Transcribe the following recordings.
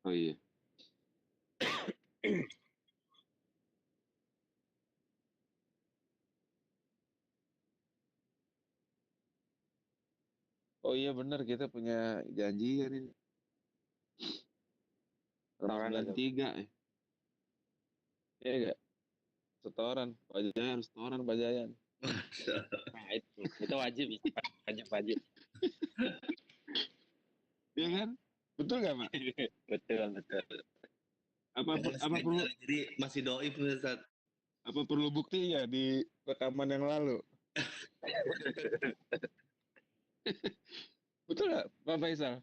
Oh iya. Oh iya benar, kita punya janji kan ini. Tahun Setoran itu. 93 ya. Iya enggak? Setoran. Pak Jaya harus setoran Pak Jayan. Nah, itu wajib, wajib, wajib. Iya kan? Betul nggak Pak? Betul, betul. Apa Nggak boleh apa perlu skandal, jadi masih doib nih Ustaz. apa perlu bukti ya di rekaman yang lalu? Betul nggak Pak Faisal?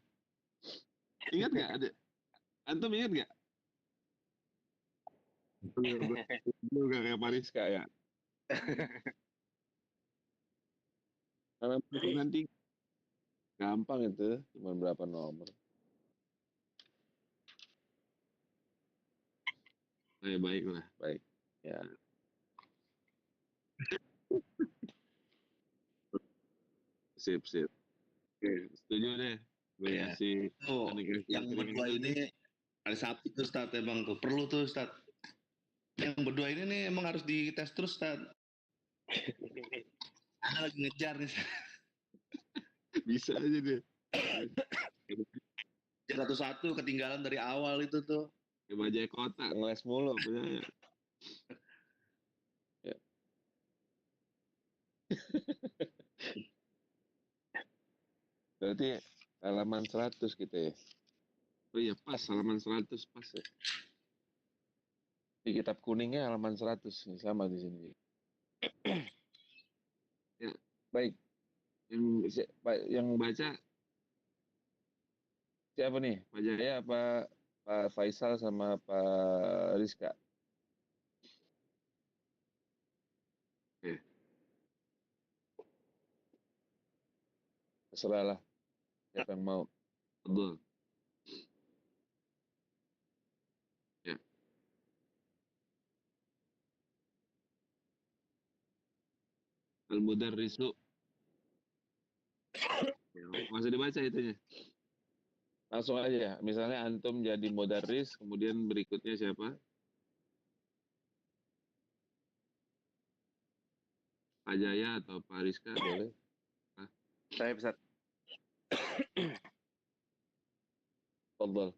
Ingat nggak ada? Antum ingat nggak? Betul nggak kayak Mariska ya? Kalau nanti gampang itu, cuma berapa nomor. Baiklah, baik. Ya, sip, sip. Oke, setuju deh. Gue Iya. kasih Tuh, negasi yang berdua ini hari Sabtu tuh Ustaz, emang tuh perlu tuh Ustaz. Yang berdua ini nih emang harus dites terus Ustaz. Ana lagi ngejar nih. bisa aja deh. 101 ketinggalan dari awal itu tuh. Ya, bajai kota ngeles mulu punya. Ya. Berarti halaman 100 kita ya. Oh iya, pas halaman 100 pas ya. Di kitab kuningnya halaman 100 nih, sama di sini. Ya, baik. Yang baca siapa nih? Pak Jaya apa Pak Faisal sama Pak Rizka? Oke, terserah lah. Siapa yang mau? Betul. Ya. Al-Mudarrisu. Ya, masih dibaca itunya. Langsung aja. Misalnya antum jadi mudarris, kemudian berikutnya siapa? Pak Jaya atau Pak Rizka boleh. Ah, Saya bisa. Fadhal.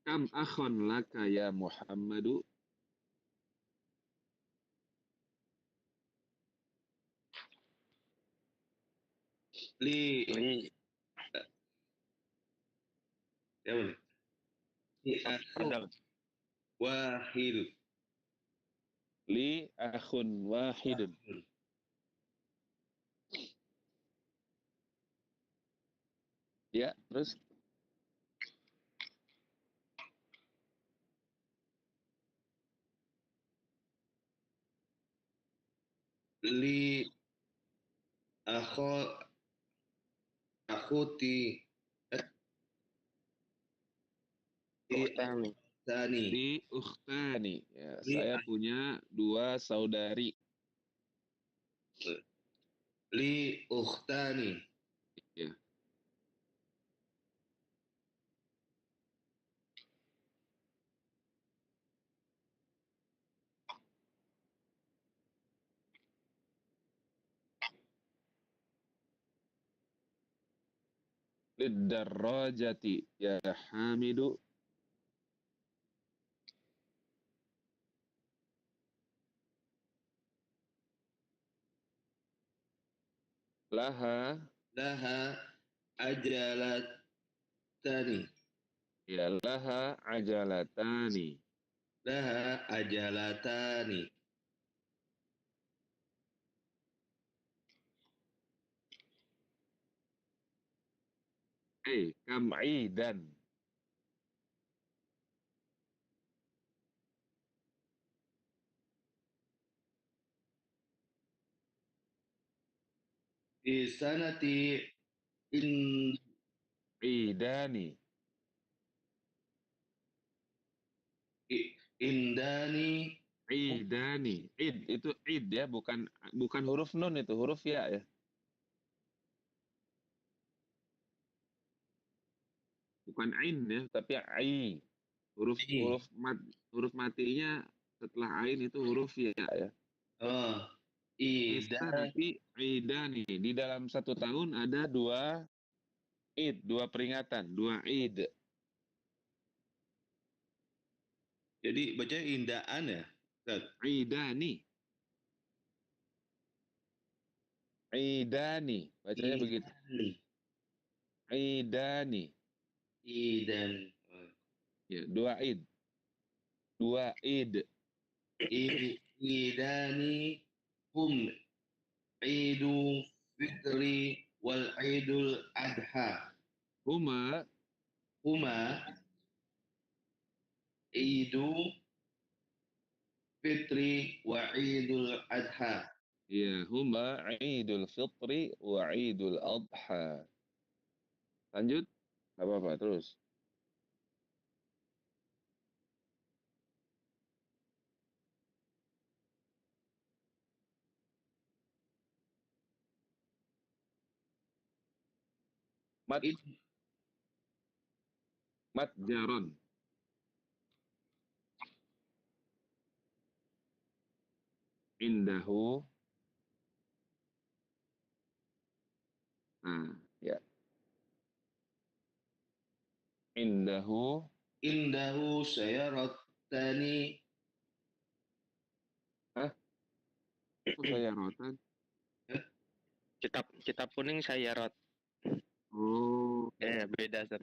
Kam akhon laka ya Muhammadu? Li, Li, ya boleh. Li aku ada. wahid. Li akhun wahidun. Ya, terus Li akho akhuti li Utami. tani li ukhtani. Ya, li saya punya dua saudari. li ukhtani Ya. Lidarrajati ya Hamidu. Laha. laha ajalatani Ya, laha ajalatani. laha ajalatani Kam idan. di sanati in Idani. indani Idani. Id itu id ya, bukan bukan huruf nun itu, huruf ya ya. Bukan ain ya, tapi ai. Huruf I. huruf matinya setelah ain itu huruf ya ya. Oh, Bisa ida. nanti ida nih. Di dalam 1 tahun ada 2 id, 2 peringatan, 2 id. Jadi bacanya indaan ya, Ustaz? Idani. Idani. Bacanya begitu. Idani. Idani. Idan. Ya, 2 id. 2 id. Idani hum idul fitri wal idul adha. Huma. Huma idul fitri wa idul adha. Ya, huma idul fitri wa idul adha. Lanjut. Gak apa-apa, terus. Mat, Id- mat jaron. Indahu. Nah, ya. Indahu. Indahu sayaratani. Hah? Kok saya rotan? Kitab kuning saya rot. Oh, Beda, Ustaz.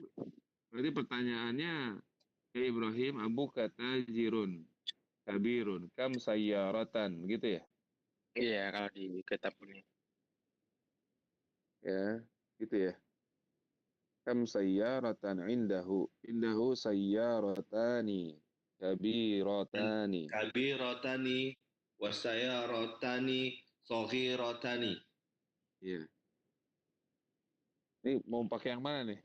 berarti pertanyaannya, ya Ibrahim, Abu kata jirun, kabirun, kam sayyaratan, gitu ya? Iya, kalau di kitab kuning. Ya, gitu ya. Kam sayyaratan indahu sayyaratani, kabiratani. Kabirotani wasayarotani sohirotani. Iya. Ini mau pakai yang mana nih?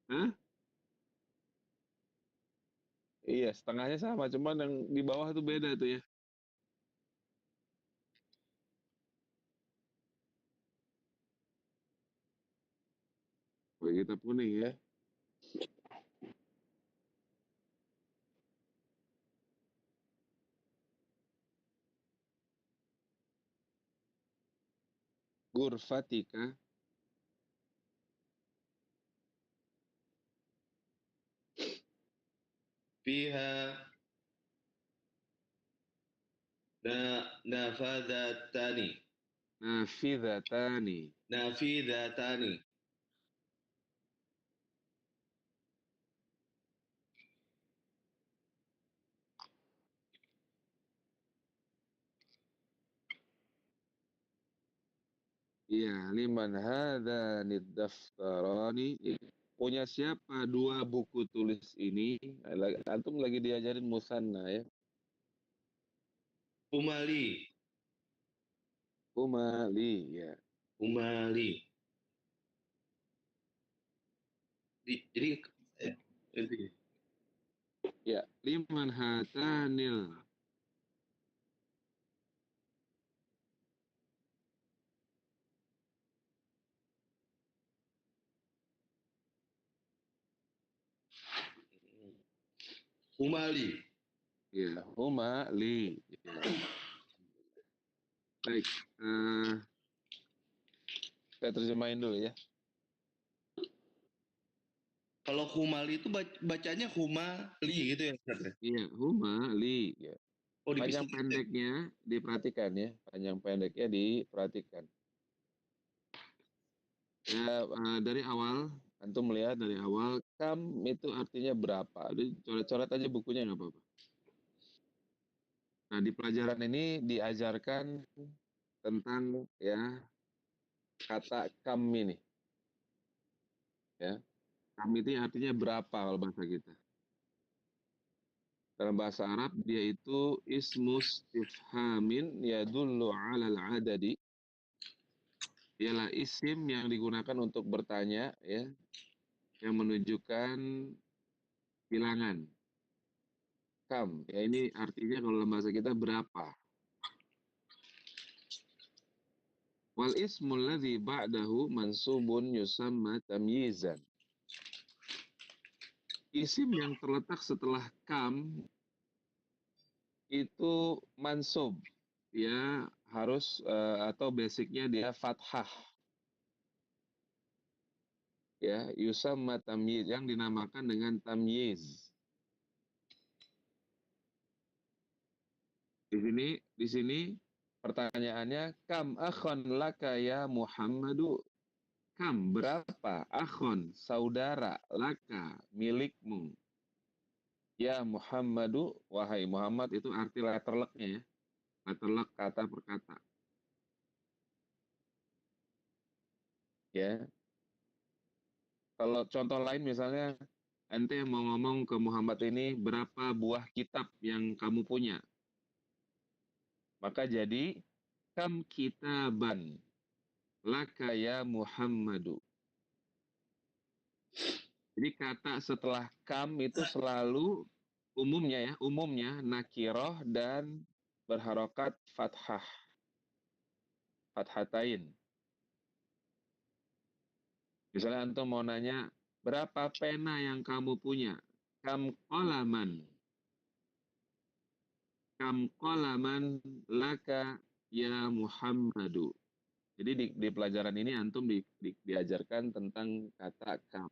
Hah? Iya, setengahnya sama, cuman yang di bawah tuh beda tuh ya. Boleh kita kuning ya. Gurfatika. Fiha nafadatani. Nafidatani. Nafidatani. Iya, liman hadani daftarani. Punya siapa 2 buku tulis ini? Antum lagi diajarin musanna ya. Umali. Umali ya. Umali. Jadi itu ya. Ya, liman hatanil. Umali. Ya, humali. Ya. Baik, saya terjemahin dulu ya. Kalau humali itu bacanya humali gitu ya, Ustaz ya? Iya, humali ya. Oh, Panjang dipisah. pendeknya diperhatikan ya. Panjang pendeknya diperhatikan. Ya, dari awal, antum melihat dari awal, kam itu artinya berapa. Coret-coret aja bukunya nggak apa-apa. Nah, di pelajaran ini diajarkan tentang ya kata kam ini. Ya, kam itu artinya berapa kalau bahasa kita. Dalam bahasa Arab dia itu ismus istifhamin yadullu 'alal adadi. Ialah isim yang digunakan untuk bertanya ya, yang menunjukkan bilangan. Kam, ya ini artinya kalau dalam bahasa kita berapa. Wal ismul ladzi ba'dahu mansubun yusamma tamyizan. Isim yang terletak setelah kam itu mansub. Dia harus atau basicnya dia fathah. Ya, yusamma tamyiz yang dinamakan dengan tamyiz. Di sini pertanyaannya kam akhon laka ya Muhammadu. Kam berapa akhon saudara laka milikmu ya Muhammadu, wahai Muhammad. Itu arti letterleknya ya, letterlek kata per kata ya. Kalau contoh lain misalnya ente mau ngomong ke Muhammad ini berapa buah kitab yang kamu punya, maka jadi kam kitaban laka ya Muhammadu. Jadi kata setelah kam itu selalu umumnya nakiroh dan berharokat fathah, fathatain. Misalnya antum mau nanya, berapa pena yang kamu punya? Kam qalaman laka ya Muhammadu. Jadi di pelajaran ini antum diajarkan tentang kata kam.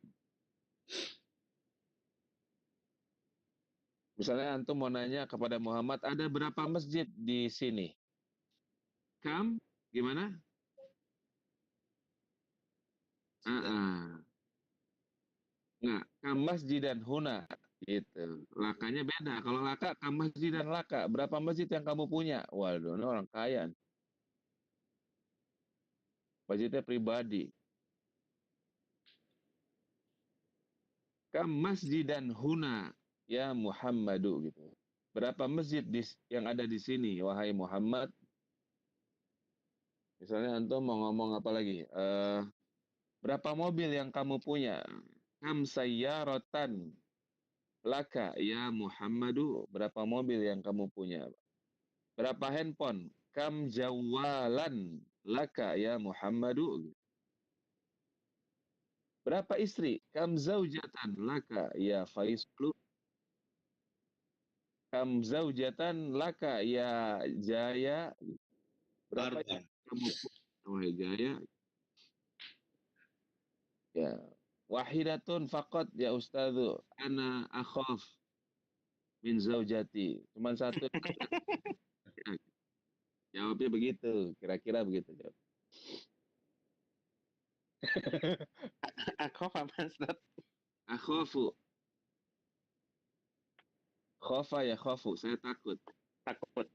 Misalnya antum mau nanya kepada Muhammad, ada berapa masjid di sini? Kam, gimana? Enggak, kam masjidan huna. Gitu. Lakanya beda. Kalau laka, kam masjidan laka. Berapa masjid yang kamu punya? Waduh, ini orang kaya. Masjidnya pribadi. Kam masjidan huna ya Muhammadu gitu. Berapa masjid yang ada di sini, wahai Muhammad? Misalnya antum mau ngomong apa lagi? Berapa mobil yang kamu punya? Kam sayyaratan laka ya Muhammadu. Berapa mobil yang kamu punya? Berapa handphone? Kam jawalan laka ya Muhammadu. Berapa istri? Kam zaujatan laka ya Faisalu. Kam zaujatan laka ya Jaya. Berapa Arba. kamu punya, wahai Jaya? Ya. Wahidatun faqat ya Ustadzu. Ana akhaf min zaujati. Cuman satu. Jawabnya begitu. Kira-kira begitu jawab. Aku apa Ustaz? Akhafu. Khofa ya khofu. Saya takut. Takut.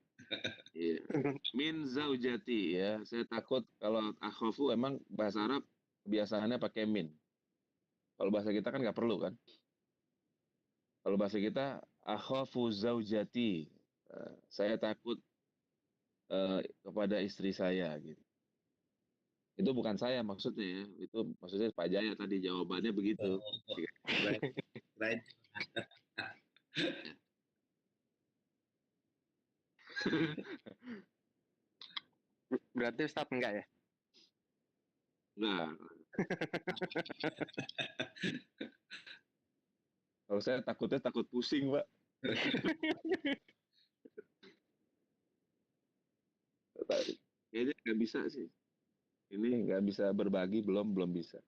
Iya. Min zaujati ya. Saya takut kalau akhafu emang bahasa Arab kebiasaannya pakai min. Kalau bahasa kita kan nggak perlu kan. Kalau bahasa kita akhafu zaujati. Saya takut kepada istri saya gitu. Itu bukan saya maksudnya ya. Itu maksudnya Pak Jaya tadi jawabannya begitu. Right, right. Berarti Ustaz enggak ya? Nah, kalau saya takutnya takut pusing, Pak. Kayaknya nggak bisa sih. Ini nggak bisa berbagi, belum bisa.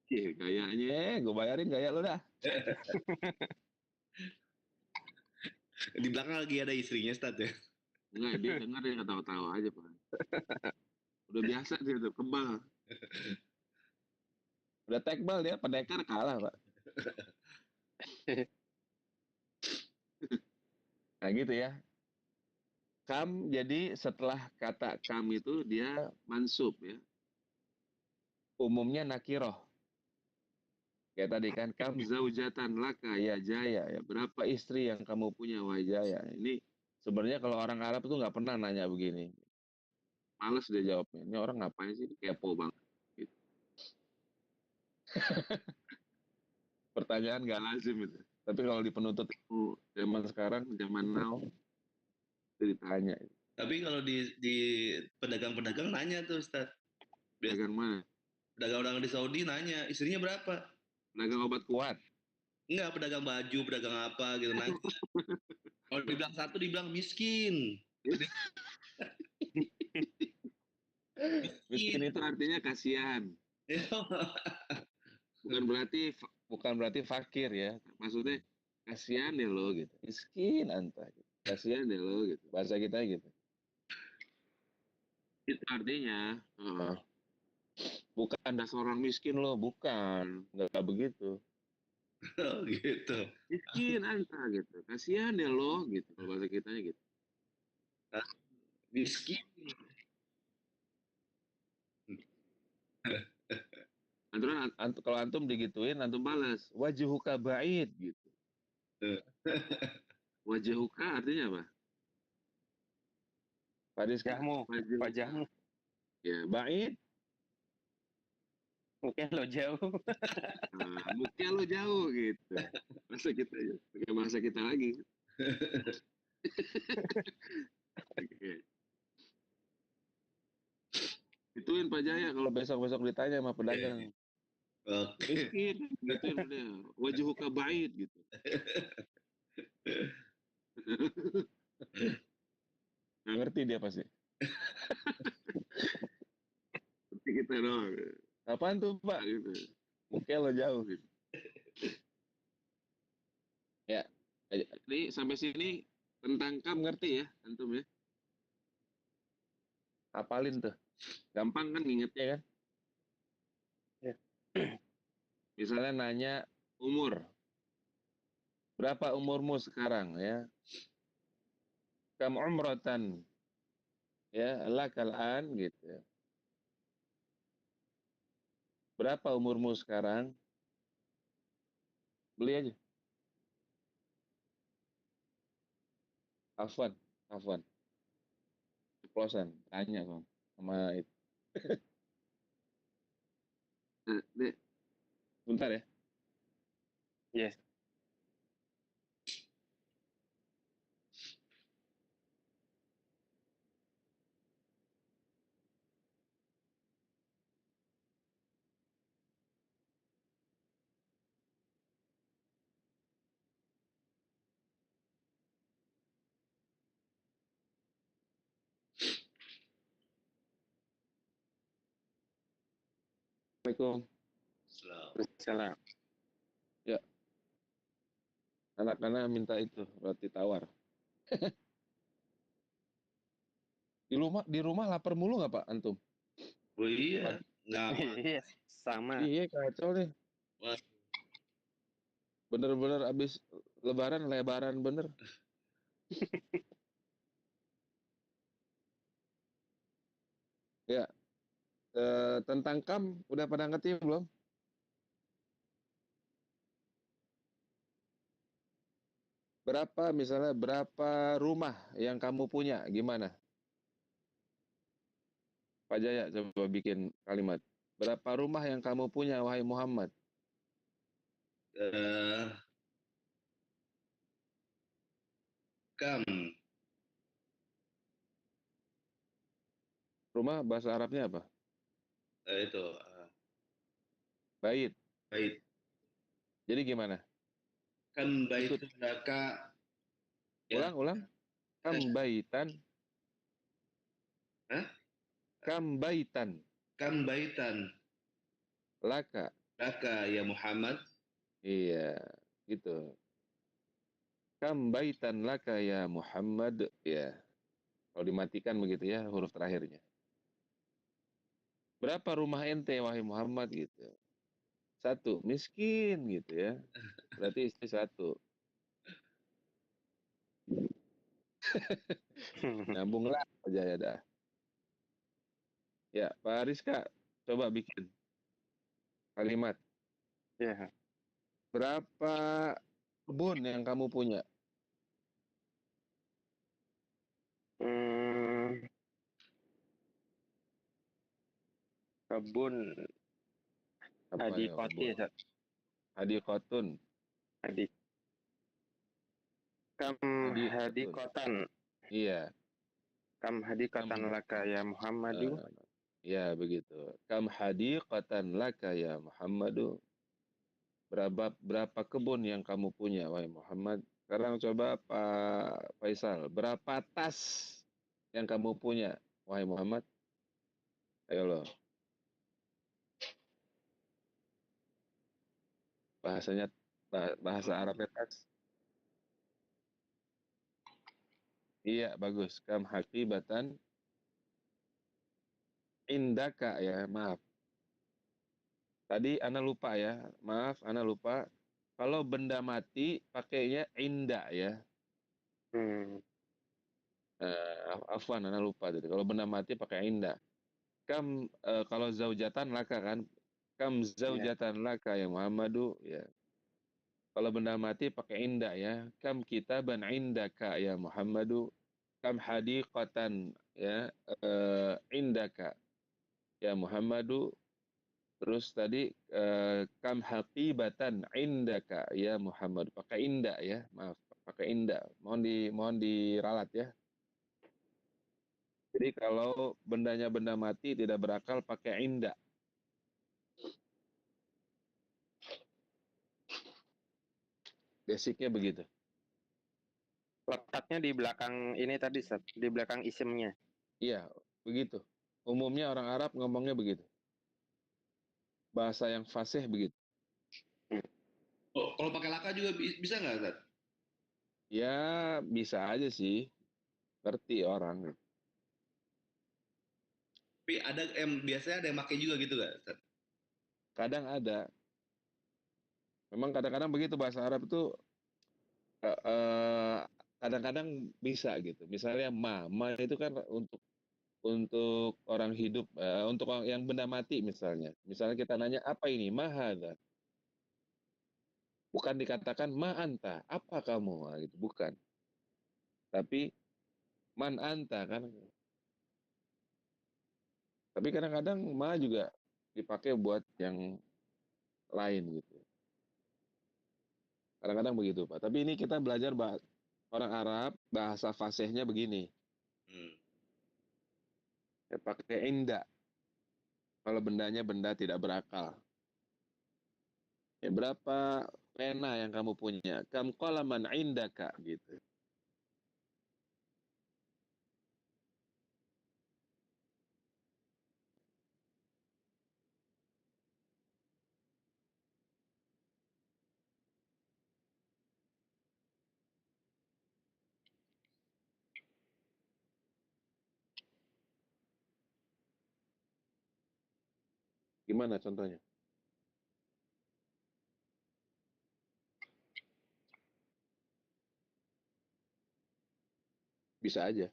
Kayaknya gue bayarin gaya lo dah. Di belakang lagi ada istrinya, Stat ya. Enggak, dia dengar dia ketawa-tawa aja, Pak. Udah biasa dia tuh, kebal. Udah tekbal dia, pendekar kalah, Pak. Nah gitu ya. Kam, jadi setelah kata kam itu dia mansub ya. Umumnya nakiroh. Kayak tadi kan, kam zaujatan laka ya Jaya. Ya, berapa istri yang kamu punya, wahai Jaya? Ini sebenarnya kalau orang Arab itu nggak pernah nanya begini. Males dia jawabnya. Ini orang ngapain sih? Kepo banget. Gitu. Pertanyaan nggak lazim itu. Tapi kalau di penuntut itu zaman sekarang, zaman now, itu ditanya. Tapi kalau di pedagang-pedagang nanya tuh, Stat. Dagang mana? Pedagang-pedagang di Saudi nanya, istrinya berapa? Dagang obat kuat. Enggak, pedagang baju, pedagang apa gitu nanya. Kalau dibilang satu, dibilang miskin. Miskin itu artinya kasihan. Bukan berarti fakir ya. Maksudnya kasihan deh lo gitu. Miskin anta gitu. Kasihan deh lo gitu. Bahasa kita gitu. Itu artinya bukan dasar orang miskin lo, bukan. Enggak begitu. Oh, gitu. Miskin anta gitu. Kasihan deh lo gitu. Kalau bahasa kitanya gitu. Miskin. Kalau antum digituin, antum balas. Wajuhuka ba'id gitu. Wajuhuka artinya apa? Padis Wajahmu, ya, ba'id. mungkin lo jauh. Muka lo jauh gitu. Bahasa kita ya. Pakai bahasa kita lagi. Oke. Ituin Pak Jaya kalau besok-besok ditanya sama pedagang. Oke. Miskin, gituin dia. Wajuhuka ba'id gitu. Nggak ngerti dia pasti. Seperti kita doang. Apaan tuh Pak? Gitu. Muka lo jauh gitu. Ya, ini sampai sini tentang kam ngerti ya, antum ya? Hafalin tuh. Gampang kan ngingetnya kan? Ya. Misalnya nanya umur. Berapa umurmu sekarang ya? Kam umratan. Ya, lakal an gitu ya. Berapa umurmu sekarang? Beli aja. Afwan, Afwan. Ceplosan, tanya sama itu. Dek, bentar ya. Yes. Assalamualaikum. Salam. Ya, anak-anak minta itu roti tawar. Di rumah lapar mulu nggak Pak antum? Oh iya, nggak Iya, sama. Iya kacau deh. Wah. Bener-bener abis lebaran bener. Ya, tentang kam udah pada ngerti belum? Berapa rumah yang kamu punya? Gimana? Pak Jaya coba bikin kalimat. Berapa rumah yang kamu punya wahai Muhammad? eh, Kam, Rumah bahasa Arabnya apa? itu Bait. bait. Jadi gimana? Kam bait Ikut. laka, ya. Ulang. Kam baitan. Hah? Kam baitan. Kam baitan Laka. laka ya Muhammad. Iya, gitu. Kam baitan laka ya Muhammad. Ya, kalau dimatikan begitu ya huruf terakhirnya. Berapa rumah ente wahai Muhammad gitu. Satu, miskin gitu ya. Berarti istri satu. Nyambunglah aja ya dah. Ya, Pak Rizka, coba bikin kalimat. Ya. Berapa kebun yang kamu punya? Hmm, kebun Apa ya Adipati kebun? ya, Zat. Hadikotun. Adik. Kam Hadikotun. hadikotan. Iya. Kam hadikotan Kam, laka ya Muhammadu. eh, Ya, begitu. Kam hadiqatan laka ya Muhammadu. Berapa kebun yang kamu punya, wahai Muhammad? Sekarang coba Pak Faisal, berapa tas yang kamu punya, wahai Muhammad? Ayo loh, bahasanya bahasa Arabnya tas. Iya, bagus. Kam hakibatan indaka ya, maaf. Tadi Ana lupa ya, maaf Ana lupa. Kalau benda mati pakainya inda ya. Hmm. Afwan, Ana lupa tadi. Kalau benda mati pakai inda. Kalau zaujatan laka kan, kam Ya. zaujatan laka ya Muhammadu ya. Kalau benda mati pakai inda ya. Kam kitaban indaka ya Muhammadu. Kam hadiqatan ya indaka ya Muhammadu. Terus tadi kam haqibatan indaka ya Muhammad. Pakai inda ya, maaf, pakai inda. Mohon diralat ya. Jadi kalau bendanya benda mati tidak berakal pakai inda. Basicnya begitu. Letaknya di belakang ini tadi, Ustaz. Di belakang isimnya. Iya, begitu. Umumnya orang Arab ngomongnya begitu. Bahasa yang fasih begitu. Oh, kalau pakai laka juga bisa nggak, Ustaz? Ya, bisa aja sih. Ngerti orang. Tapi ada yang biasanya ada yang pakai juga gitu nggak, Ustaz? Kadang ada. Memang kadang-kadang begitu bahasa Arab itu eh, eh, kadang-kadang bisa gitu. Misalnya ma itu kan untuk orang hidup, untuk orang yang benda mati misalnya. Misalnya kita nanya apa ini? Mahada. Bukan dikatakan ma anta, apa kamu? Nah, gitu, bukan. Tapi man anta kan. Tapi kadang-kadang ma juga dipakai buat yang lain gitu. Kadang-kadang begitu, Pak. Tapi ini kita belajar orang Arab, bahasa fasihnya begini. Hmm. Ya, pakai inda. Kalau bendanya benda tidak berakal. Ya, berapa pena yang kamu punya? Kam qalaman indaka gitu. Gimana contohnya? Bisa aja.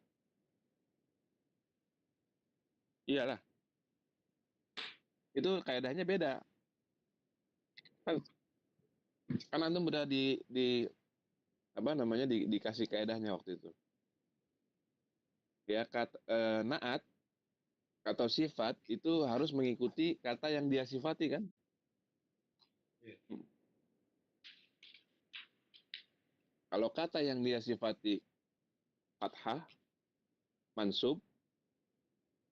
Iyalah, itu kaidahnya beda. Kan, kan antum udah di apa namanya dikasih kaidahnya waktu itu. Ya naat atau sifat itu harus mengikuti kata yang dia sifati kan? Iya. Kalau kata yang dia sifati fathah, mansub,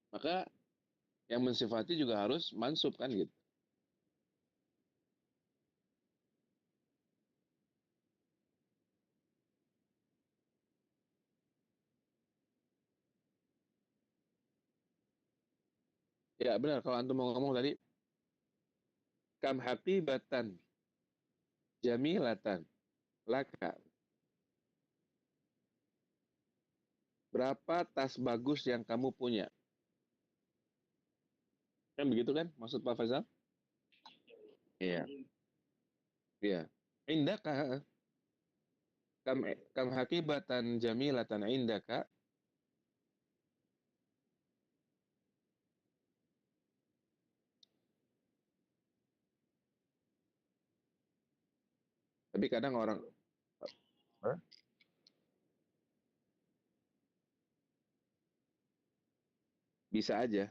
maka yang mensifati juga harus mansub kan gitu. Ya benar kalau antum mau ngomong tadi kam haqibatan jamilatan laka. Berapa tas bagus yang kamu punya? Kan begitu kan maksud Pak Faisal? Iya. Iya. Indaka kam kam hakibatan jamilatan indaka. Tapi kadang orang Hah? Bisa aja,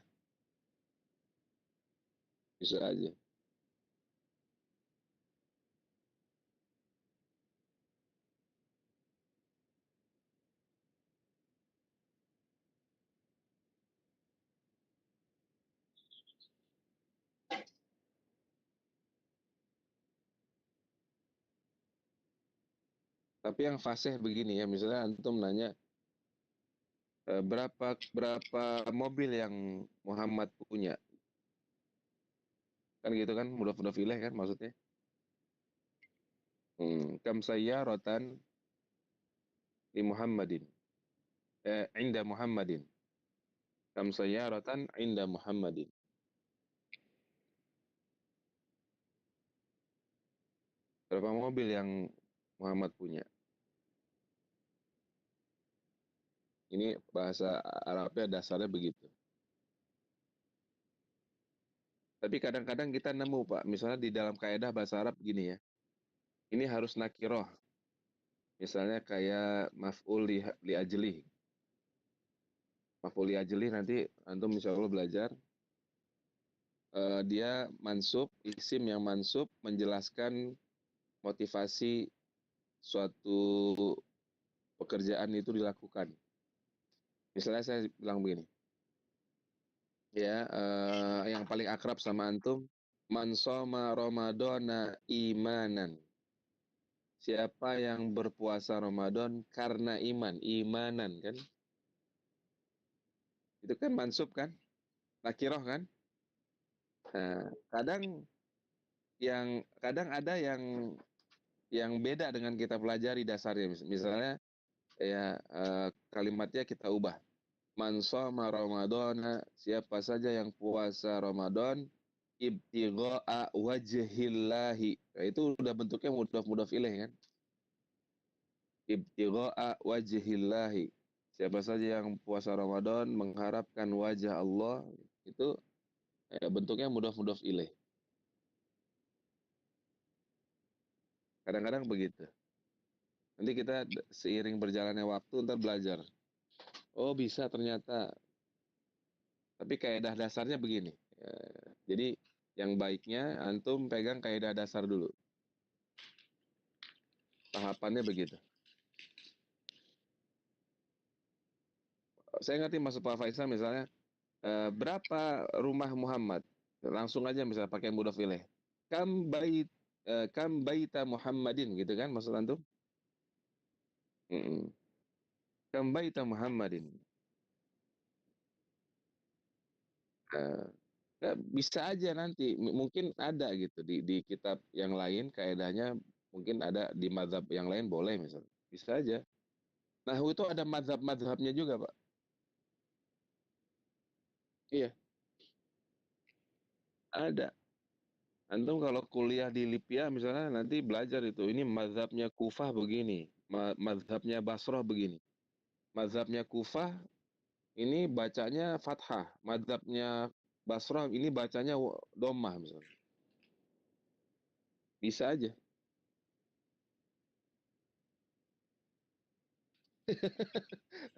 bisa aja. Tapi yang fasih begini ya, misalnya antum nanya berapa mobil yang Muhammad punya, kan gitu kan, mudah-mudah fileh kan maksudnya. Kam sayyaratan li Muhammadin, inda Muhammadin, kam sayyaratan inda Muhammadin. Berapa mobil yang Muhammad punya? Ini bahasa Arabnya dasarnya begitu. Tapi kadang-kadang kita nemu Pak, misalnya di dalam kaidah bahasa Arab gini ya, ini harus nakiroh. Misalnya kayak maf'ul li ajli. Maf'ul li ajli nanti antum insya Allah belajar. Dia mansub, isim yang mansub menjelaskan motivasi suatu pekerjaan itu dilakukan. Misalnya saya bilang begini, ya yang paling akrab sama antum, man shoma Ramadana imanan. Siapa yang berpuasa Ramadan karena iman, imanan kan? Itu kan mansub kan? Nakiroh kan? Nah, kadang ada yang beda dengan kita pelajari dasarnya. Misalnya ya kalimatnya kita ubah. Man shoma Ramadana, siapa saja yang puasa Ramadan ibtigha'a wajhillahi. Nah, itu udah bentuknya mudhaf ilaih kan? Ibtigha'a wajhillahi. Siapa saja yang puasa Ramadan mengharapkan wajah Allah, itu bentuknya mudhaf ilaih. Kadang-kadang begitu. Nanti kita seiring berjalannya waktu ntar belajar. Oh bisa ternyata. Tapi kaidah dasarnya begini. Jadi yang baiknya antum pegang kaidah dasar dulu. Tahapannya begitu. Saya ngerti maksud Pak Faisal misalnya, berapa rumah Muhammad? Langsung aja misalnya pakai mudhaf ilaih. Kam bait kam baita Muhammadin gitu kan maksud antum? Mm-mm. Kam baita Muhammadin. Eh, bisa aja nanti mungkin ada gitu di kitab yang lain kaidahnya, mungkin ada di mazhab yang lain boleh misalnya. Bisa aja. Nah, itu ada mazhab-mazhabnya juga, Pak. Iya, ada. Antum kalau kuliah di Lipia misalnya nanti belajar itu. Ini mazhabnya Kufah begini, mazhabnya Basrah begini. Mazhabnya Kufah ini bacanya fathah, mazhabnya Basrah ini bacanya dhammah misalnya. Bisa aja.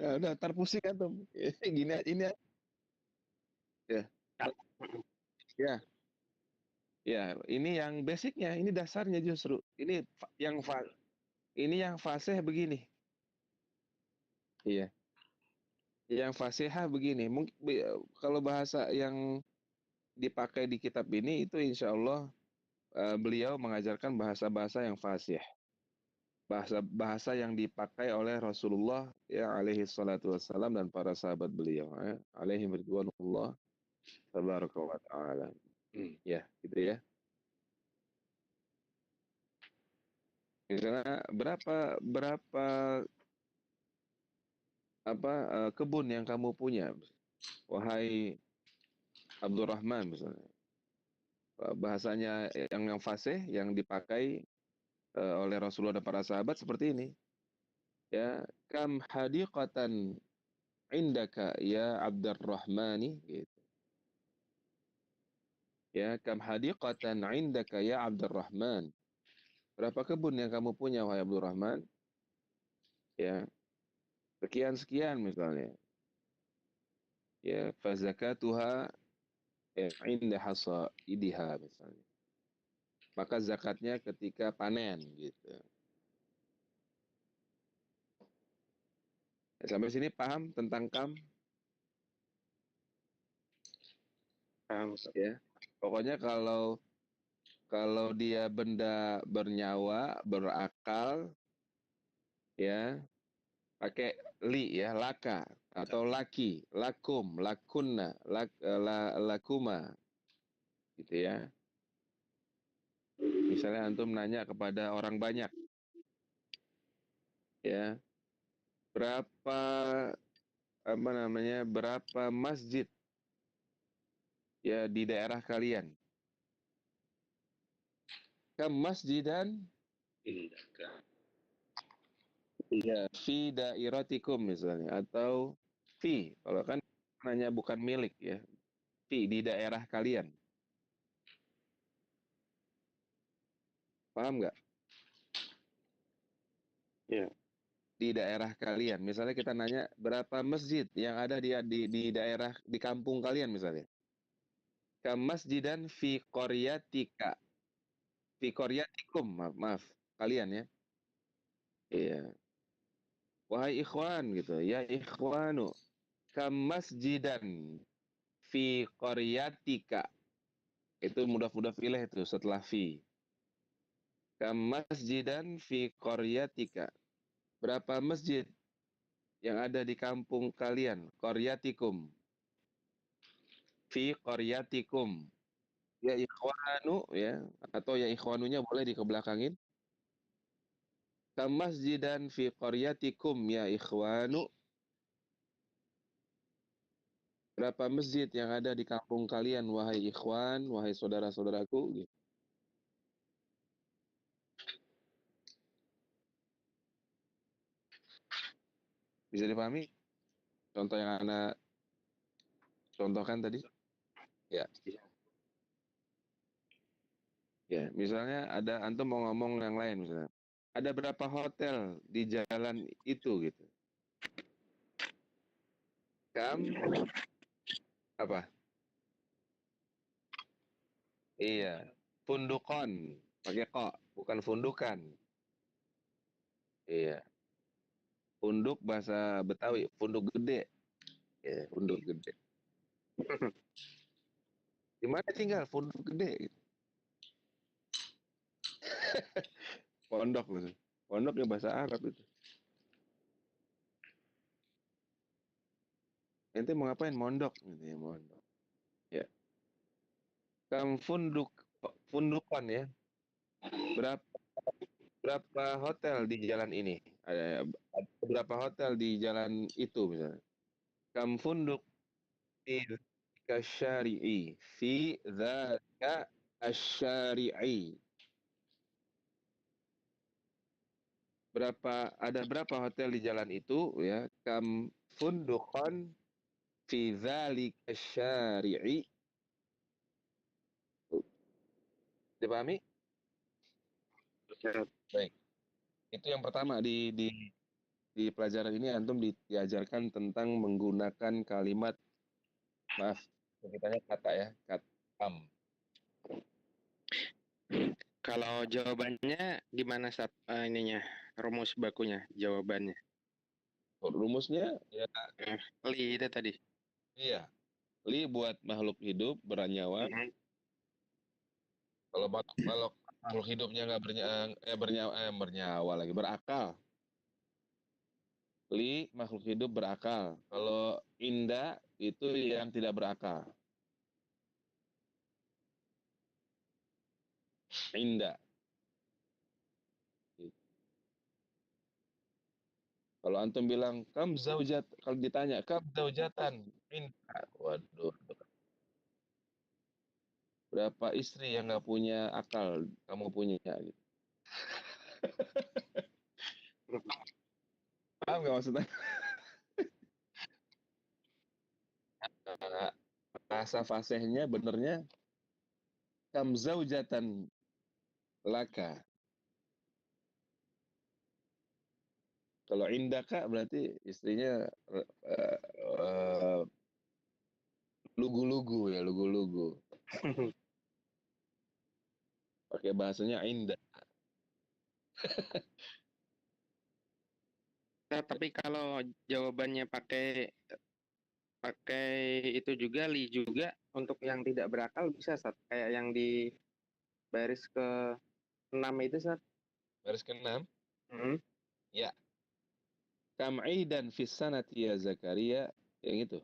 Nah, udah ntar pusing antum. Gini ini ya. Ya, ya, ini yang basicnya, ini dasarnya justru. Ini yang fasih begini. Iya. Yang fasihah begini. Mungkin kalau bahasa yang dipakai di kitab ini itu insya Allah beliau mengajarkan bahasa-bahasa yang fasih. Bahasa-bahasa yang dipakai oleh Rasulullah ya alaihi salatu wassalam dan para sahabat beliau ya, alaihi ridwanullah tabaraka wa ta'ala. Ya, gitu ya. Misalnya berapa berapa kebun yang kamu punya, wahai Abdurrahman misalnya. Bahasanya yang fasih yang dipakai oleh Rasulullah dan para sahabat seperti ini. Ya, kam hadiqatan indaka ya Abdurrahmani gitu. Ya, kam hadiqatan indaka ya Abdurrahman. Berapa kebun yang kamu punya wahai Abdurrahman? Ya, sekian-sekian misalnya. Ya, fazakatuha inda hasaidiha misalnya. Maka zakatnya ketika panen gitu. Sampai sini paham tentang kam ya. Pokoknya kalau kalau dia benda bernyawa, berakal, ya, pakai li ya, laka atau laki, lakum, lakunna, lakuma, gitu ya. Misalnya antum nanya kepada orang banyak, ya, berapa berapa masjid ya di daerah kalian? Kam masjidan ya fi dairatikum misalnya, atau fi, kalau kan nanya bukan milik ya, fi di daerah kalian. Paham nggak? Iya. Di daerah kalian. Misalnya kita nanya berapa masjid yang ada di daerah di kampung kalian misalnya. Kam masjidan fi qaryatika. Fi qaryatikum, maaf, kalian ya. Iya. Wahai ikhwan gitu. Ya ikhwanu, kam masjidan fi qaryatika. Itu mudah-mudah pilih itu setelah fi. Kam masjidan fi qaryatika. Berapa masjid yang ada di kampung kalian? Qaryatikum. Fi qaryatikum. Ya ikhwanu ya, atau ya ikhwanunya boleh dikebelakangin. Kam masjidan fi qaryatikum ya ikhwanu. Berapa masjid yang ada di kampung kalian wahai ikhwan, wahai saudara-saudaraku gitu. Bisa dipahami contoh yang Anda contohkan tadi? Ya. Ya, misalnya ada antum mau ngomong yang lain misalnya. Ada berapa hotel di jalan itu gitu. Kam apa? Iya, fundukon, pakai kok, bukan fundukan. Iya, funduk bahasa Betawi, funduk gede. Ya, funduk gede. Di mana tinggal funduk gede? Gitu. Pondok gitu. Pondok ya bahasa Arab itu. Ente mau ngapain? Mondok gitu ya, mondok. Ya. Kam fundukan ya. Berapa berapa hotel di jalan ini? Ada berapa hotel di jalan itu misalnya? Kam funduk fi kasyari'i fi dzaka asyari'i. Ada berapa hotel di jalan itu ya? Kam fundukan fi dzalika syari'i. Dipahami? Baik. Itu yang pertama di pelajaran ini antum diajarkan tentang menggunakan kalimat, maaf, sebutannya kata ya, katam. Kalau jawabannya gimana ininya rumus bakunya jawabannya? Rumusnya ya Li itu tadi. iya. Li buat makhluk hidup bernyawa. Kalau makhluk hidupnya nggak bernyawa lagi, berakal. Li makhluk hidup berakal. Kalau inda itu yang tidak berakal. Inda. Kalau antum bilang kalau ditanya kam zaujatan, inda. Waduh, berapa istri yang nggak punya akal kamu punya gitu. Paham nggak maksudnya? Bahasa fasihnya benernya kam zaujatan laka. Kalau indaka berarti istrinya lugu-lugu ya, lugu-lugu. Pakai bahasanya indah. Nah, tapi kalau jawabannya pakai pakai itu juga li juga untuk yang tidak berakal bisa Sat. Kayak yang di baris ke 6 itu Sat. Baris ke-6, Hmm. ya. Kam aidan fis sanati ya Zakaria. Yang itu.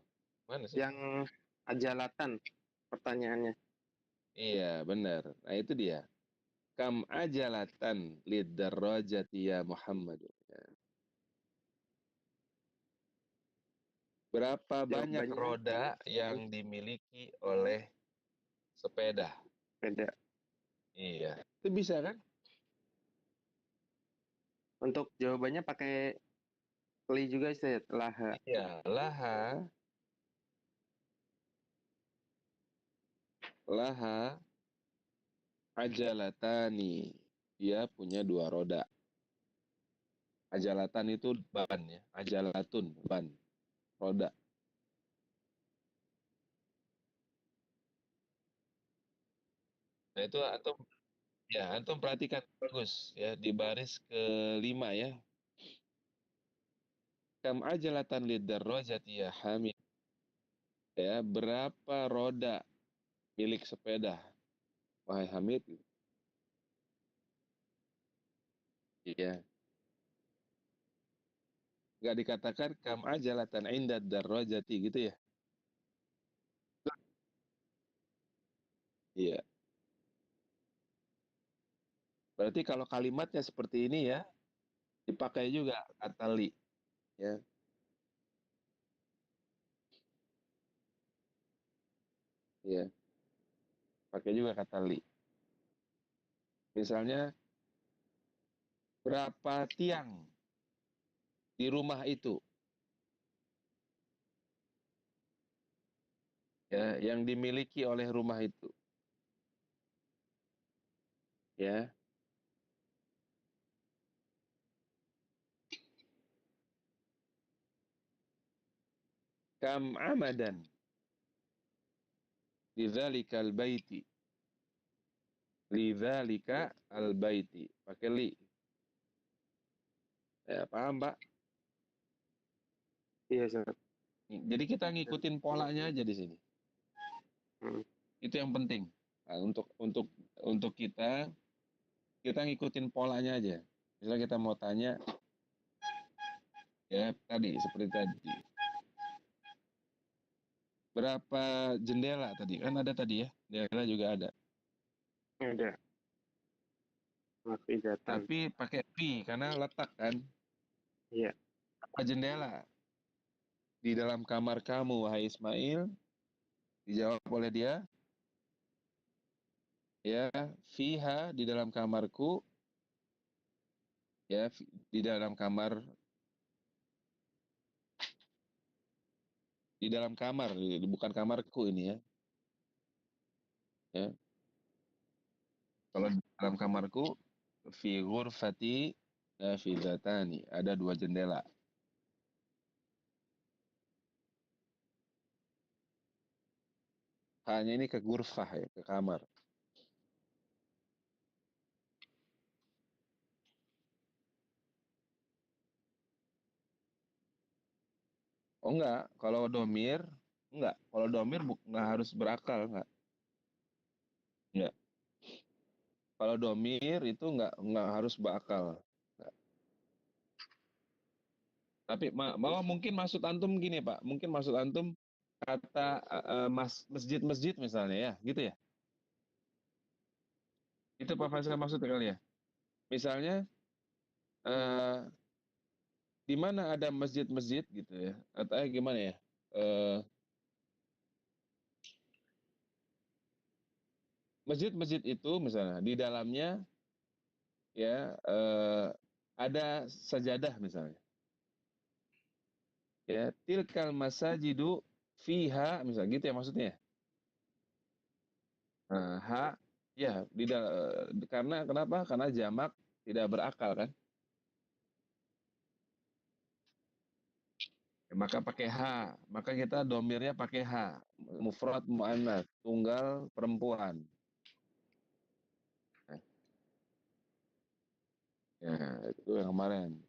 Mana sih? Yang ajalatan pertanyaannya. Iya, benar. Nah, itu dia. Kam ajalatan lidarrajati ya Muhammad. Ya. Berapa banyak Jawabannya roda yang dimiliki oleh sepeda? beda. Iya. Itu bisa kan? Untuk jawabannya pakai li juga Ustaz. Laha. Iya, laha ajalatani. Dia punya dua roda. Ajalatan itu ban ya. Ajalatun, ban. Roda. Nah itu antum perhatikan bagus ya di baris kelima ya. Kam ajalatan lidarrajati ya Hamid. Ya, berapa roda milik sepeda? Wahai Hamid. Iya. Nggak dikatakan kam ajalatan inda darrajati gitu ya. Iya. Berarti kalau kalimatnya seperti ini ya, dipakai juga kata li. Ya. Iya. Pakai juga kata li. Misalnya, berapa tiang di rumah itu? Ya, yang dimiliki oleh rumah itu. Ya. Kam amadan lidzalikal baiti. Lidzalika al baiti. Pakai li. Ya, paham, Pak? Iya Ustaz. Jadi kita ngikutin polanya aja di sini. Hmm. Itu yang penting. Nah, untuk kita ngikutin polanya aja. Misalnya kita mau tanya ya tadi seperti tadi. Berapa jendela tadi? Kan ada tadi ya. Jendela juga ada. Ada. Mafidatan. Tapi pakai fi karena letak kan. Iya. Apa jendela di dalam kamar kamu wahai Ismail? Dijawab oleh dia, ya, fiha di dalam kamarku, ya, di dalam kamar, bukan kamarku ini ya. Ya. Kalau di dalam kamarku, fi ghurfati nafidatani, ada dua jendela. Hanya ini ke ghurfah ya, ke kamar. Oh enggak, kalau domir, enggak. Kalau domir enggak harus berakal, enggak. Enggak. Kalau domir itu enggak harus berakal. Enggak. Tapi mungkin maksud antum gini Pak, mungkin maksud antum kata masjid-masjid misalnya ya, gitu ya. Itu Pak Faisal maksud kali ya. Misalnya eh, di mana ada masjid-masjid gitu ya, atau gimana ya? Masjid-masjid itu misalnya di dalamnya ya ada sajadah misalnya. Ya, tilkal masajidu fiha misalnya gitu ya maksudnya. Nah, ya karena kenapa? Karena jamak tidak berakal kan? Ya, maka pakai H, maka kita domirnya pakai H, mufrad muannas, tunggal perempuan. Nah, ya, itu yang kemarin.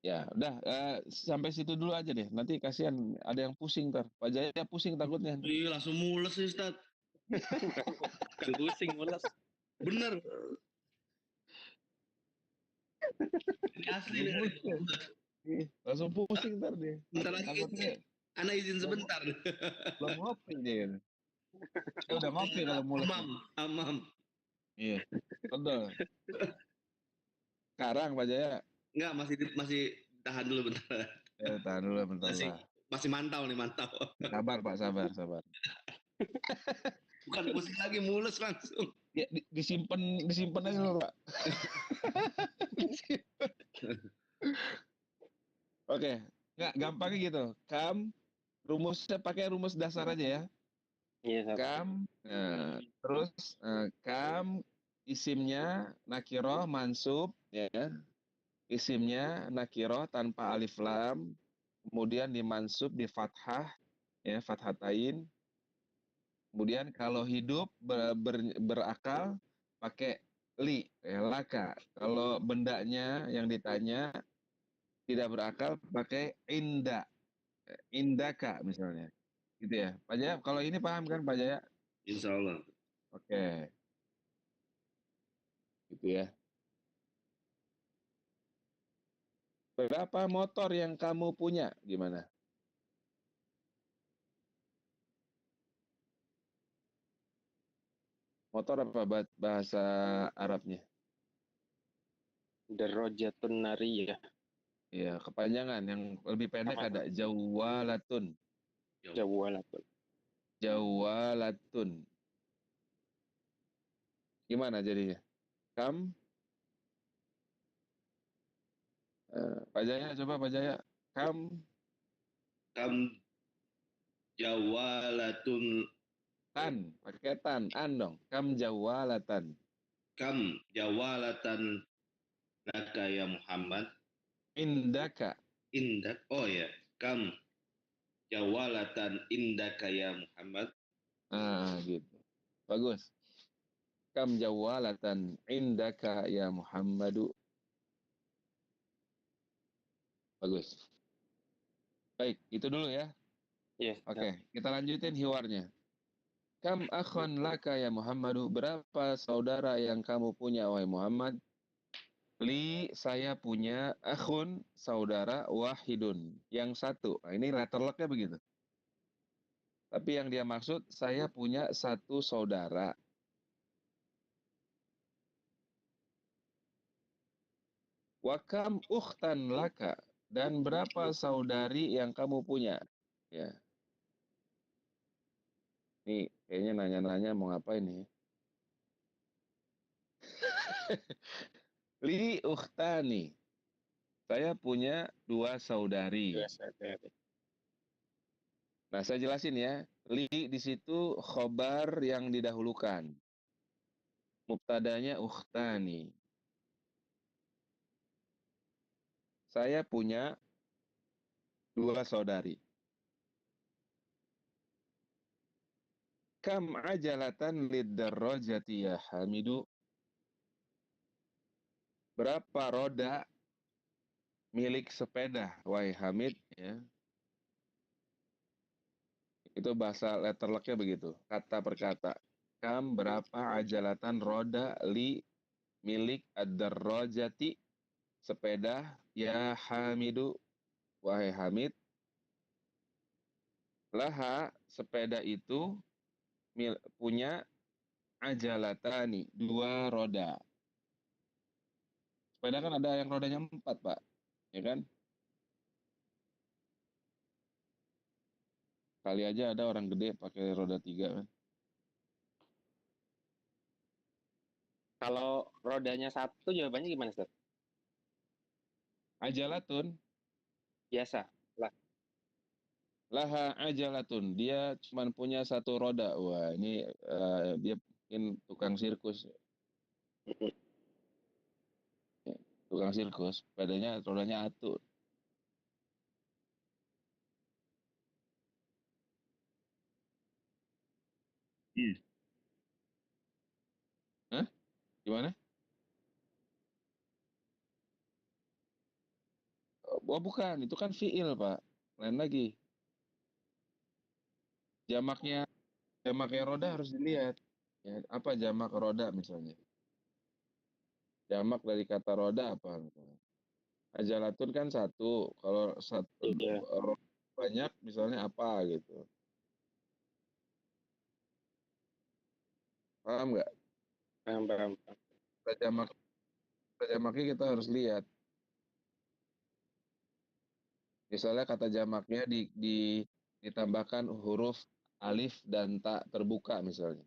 Ya, udah sampai situ dulu aja deh. Nanti kasihan ada yang pusing ntar. Pak Jaya pusing takutnya. Iya, langsung mules sih, Ustaz. Bukan pusing, mules. Bener. Ini asli Langsung nih. pusing. Ih, langsung pusing ntar dia. Bentar lagi Takutnya Ana izin belum sebentar. belum ngopi dia. Udah ngopi kalau mules. Amam, amam. Iya. Betul. Sekarang Pak Jaya. Enggak, masih tahan dulu bentar. Tahan dulu bentar Masih lah. masih mantau nih, mantau. Sabar Pak, sabar. Bukan pusing lagi, mules langsung. Ya, disimpan aja dulu, Pak. Oke, nggak gampangnya gitu. Rumusnya pakai rumus dasar aja ya. Iya, Sat. Terus isimnya nakiro mansub ya. Isimnya nakiro tanpa alif lam, kemudian dimansub di fathah ya, fathatain. Kemudian kalau hidup berakal pakai li, laka. Kalau bendanya yang ditanya tidak berakal pakai indaka misalnya. Gitu ya. Pak Jaya, kalau ini paham kan Pak Jaya? Insya Allah. Oke, gitu ya. Berapa motor yang kamu punya? Gimana? Motor apa bahasa Arabnya? Darajatun nariyah. Ya, kepanjangan. Yang lebih pendek ada jawalatun. Jawalatun. Jawalatun. Gimana jadinya? Pak Jaya, coba Pak Jaya. Kam jawalatun Pakai an dong. Jawalatan. kam jawalatan laka ya Muhammad. Indaka. Indak. Oh ya, kam jawalatan indaka ya Muhammad. Gitu. Bagus. Jawalatan indaka ya Muhammadu. Bagus. Baik, itu dulu ya. Yes. Oke, kita lanjutin hiwarnya. Kam akhon laka ya Muhammadu. Berapa saudara yang kamu punya, wahai Muhammad? Saya punya akhun, saudara, wahidun. Yang satu. Nah, ini letter luck-nya begitu. Tapi yang dia maksud, saya punya satu saudara. Wakam ukhtan laka. Dan berapa saudari yang kamu punya? Ya. Nih, kayaknya nanya-nanya mau ngapain nih. Ukhtani. Saya punya 2 saudari. Yes. Nah, saya jelasin ya. Di situ khobar yang didahulukan. Mubtadanya ukhtani. Saya punya 2 saudari. Kam ajalatan lidarrojati ya Hamidu. Berapa roda milik sepeda, wahai Hamid? Ya. Itu bahasa letter luck-nya begitu, kata per kata. Kam berapa ajalatan roda milik ad-darrajati sepeda ya Hamidu, wahai Hamid. Laha sepeda itu punya ajalatani, 2 roda. Sepeda kan ada yang rodanya 4, Pak. Ya kan? Kali aja ada orang gede pakai roda 3 kan. Kalau rodanya satu, jawabannya gimana, Sat? Ajalatun. Biasa. Lah. Laha ajalatun. Dia cuma punya 1 roda. Wah, ini dia mungkin tukang sirkus. Tukang sirkus. Sepedanya rodanya atu. Iya. Hah? Gimana? Oh, bukan. Itu kan fiil, Pak. Lain lagi. Jamaknya roda harus dilihat. Ya, apa jamak roda misalnya? Jamak dari kata roda apa? Ajalatun kan satu, kalau satu Iya, banyak misalnya apa gitu. Paham nggak? paham, paham, paham. Kata jamak, kata jamaknya kita harus lihat. Misalnya kata jamaknya ditambahkan huruf alif dan ta terbuka misalnya.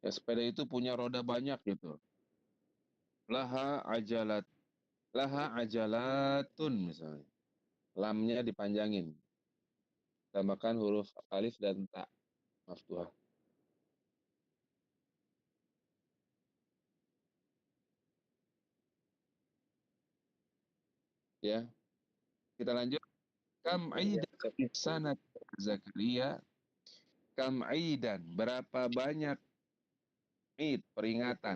Ya, sepeda itu punya roda banyak gitu. Laha ajalat, laha ajalatun misalnya. Lamnya dipanjangin. Tambahkan huruf alif dan ta maftuhah. Ya, kita lanjut. Kam Iya, aidan sanat Zakaria. Kam aidan, berapa banyak id peringatan.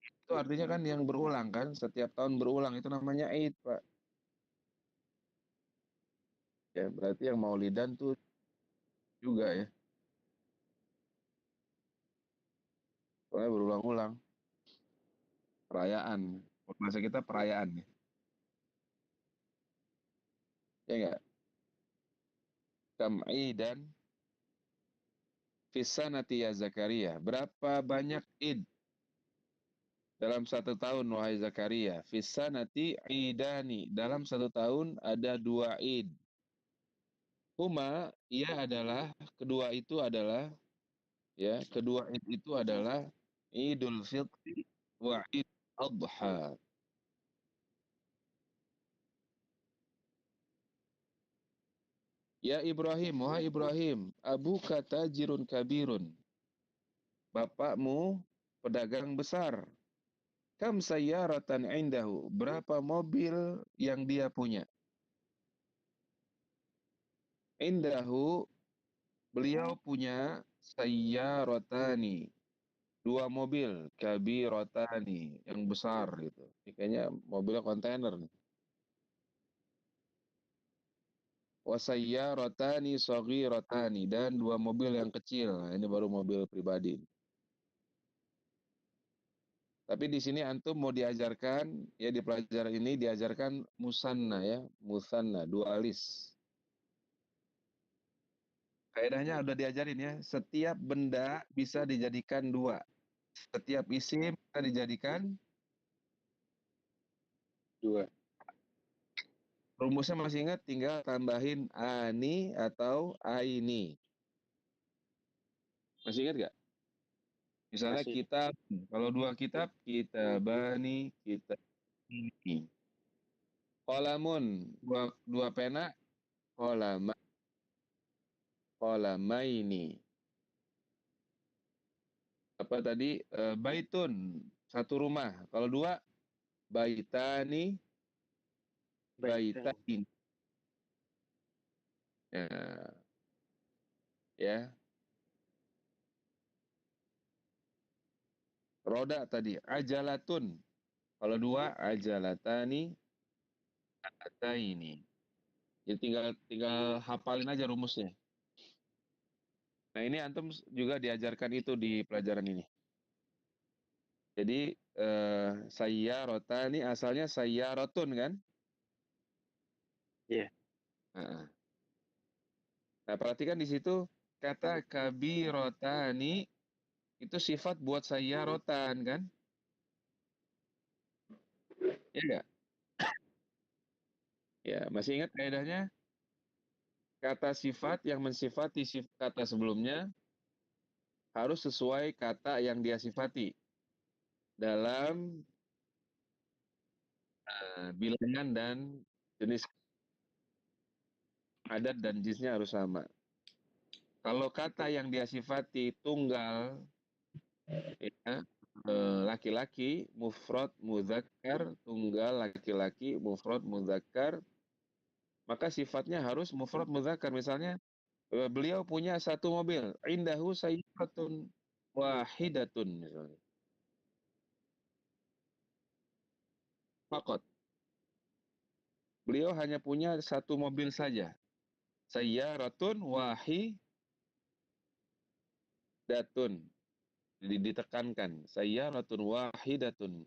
Itu artinya kan yang berulang kan, setiap tahun berulang itu namanya id, Pak. Ya, berarti yang Maulidan tuh juga ya. Soalnya berulang-ulang perayaan. Masa kita perayaan ya. Ya enggak? Kam aidan fisanati ya Zakaria. Berapa banyak id dalam satu tahun wahai Zakaria? Fisanati idani. Dalam satu tahun ada 2 id. Huma, ia adalah kedua itu adalah ya, kedua id itu adalah Idul Fitri wa Id Adha. Ya Ibrahim, wahai Ibrahim, abu kata jirun kabirun. Bapakmu pedagang besar. Kam sayyaratan indahu. Berapa mobil yang dia punya? Indahu, beliau punya sayyarotani. 2 mobil, kabirotani, yang besar gitu. Ini kayaknya mobilnya kontainer nih. Wasayyarotani saghirotani, dan 2 mobil yang kecil. Nah, ini baru mobil pribadi. Tapi di sini antum mau diajarkan, ya di pelajaran ini diajarkan musanna ya, musanna, dualis. Kaidahnya udah diajarin ya, setiap benda bisa dijadikan 2. Setiap isim bisa dijadikan dua. rumusnya masih ingat, tinggal tambahin ani atau aini. Masih ingat gak? Misalnya Masih, kitab, kalau 2 kitab, kita bani, kita ini. Kolamun, 2 pena, kolama, kolamaini. Apa tadi? Baitun, 1 rumah. Kalau 2, baitani, baik. baitain. Ya, ya. Roda tadi, ajalatun. Kalau 2, ajalatani, ataini. Jadi tinggal hafalin aja rumusnya. Nah, ini antum juga diajarkan itu di pelajaran ini. Jadi sayyarotani asalnya sayyarotun kan? Iya, Nah, nah, perhatikan di situ kata kabirotani itu sifat buat sayyarotan kan? Ya enggak? Ya, masih ingat kaidahnya? Kata sifat yang mensifati kata sebelumnya harus sesuai kata yang dia sifati dalam bilangan dan jenis, adat dan jenisnya harus sama. Kalau kata yang dia sifati tunggal, ya, laki-laki, mufrad, mudzakkar, tunggal, laki-laki, mufrad, mudzakkar, maka sifatnya harus mufrad, mudzakkar. Misalnya, beliau punya 1 mobil, indahu sayyiratun wahidatun misalnya. Fakot. Beliau hanya punya 1 mobil saja. Sayyaratun wahidatun. ditekankan. Sayyaratun wahidatun.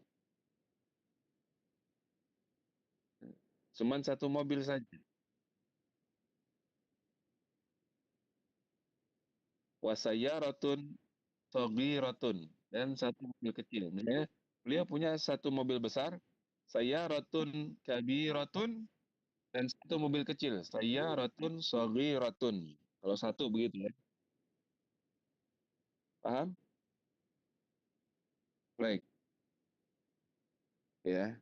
Cuman satu mobil saja. Wa sayyaratun saghiratun, dan satu mobil kecil. Misalnya beliau punya satu mobil besar, sayyaratun kabiratun, dan satu mobil kecil, sayyaratun saghiratun. Kalau satu begitu ya. Paham? Baik. Ya.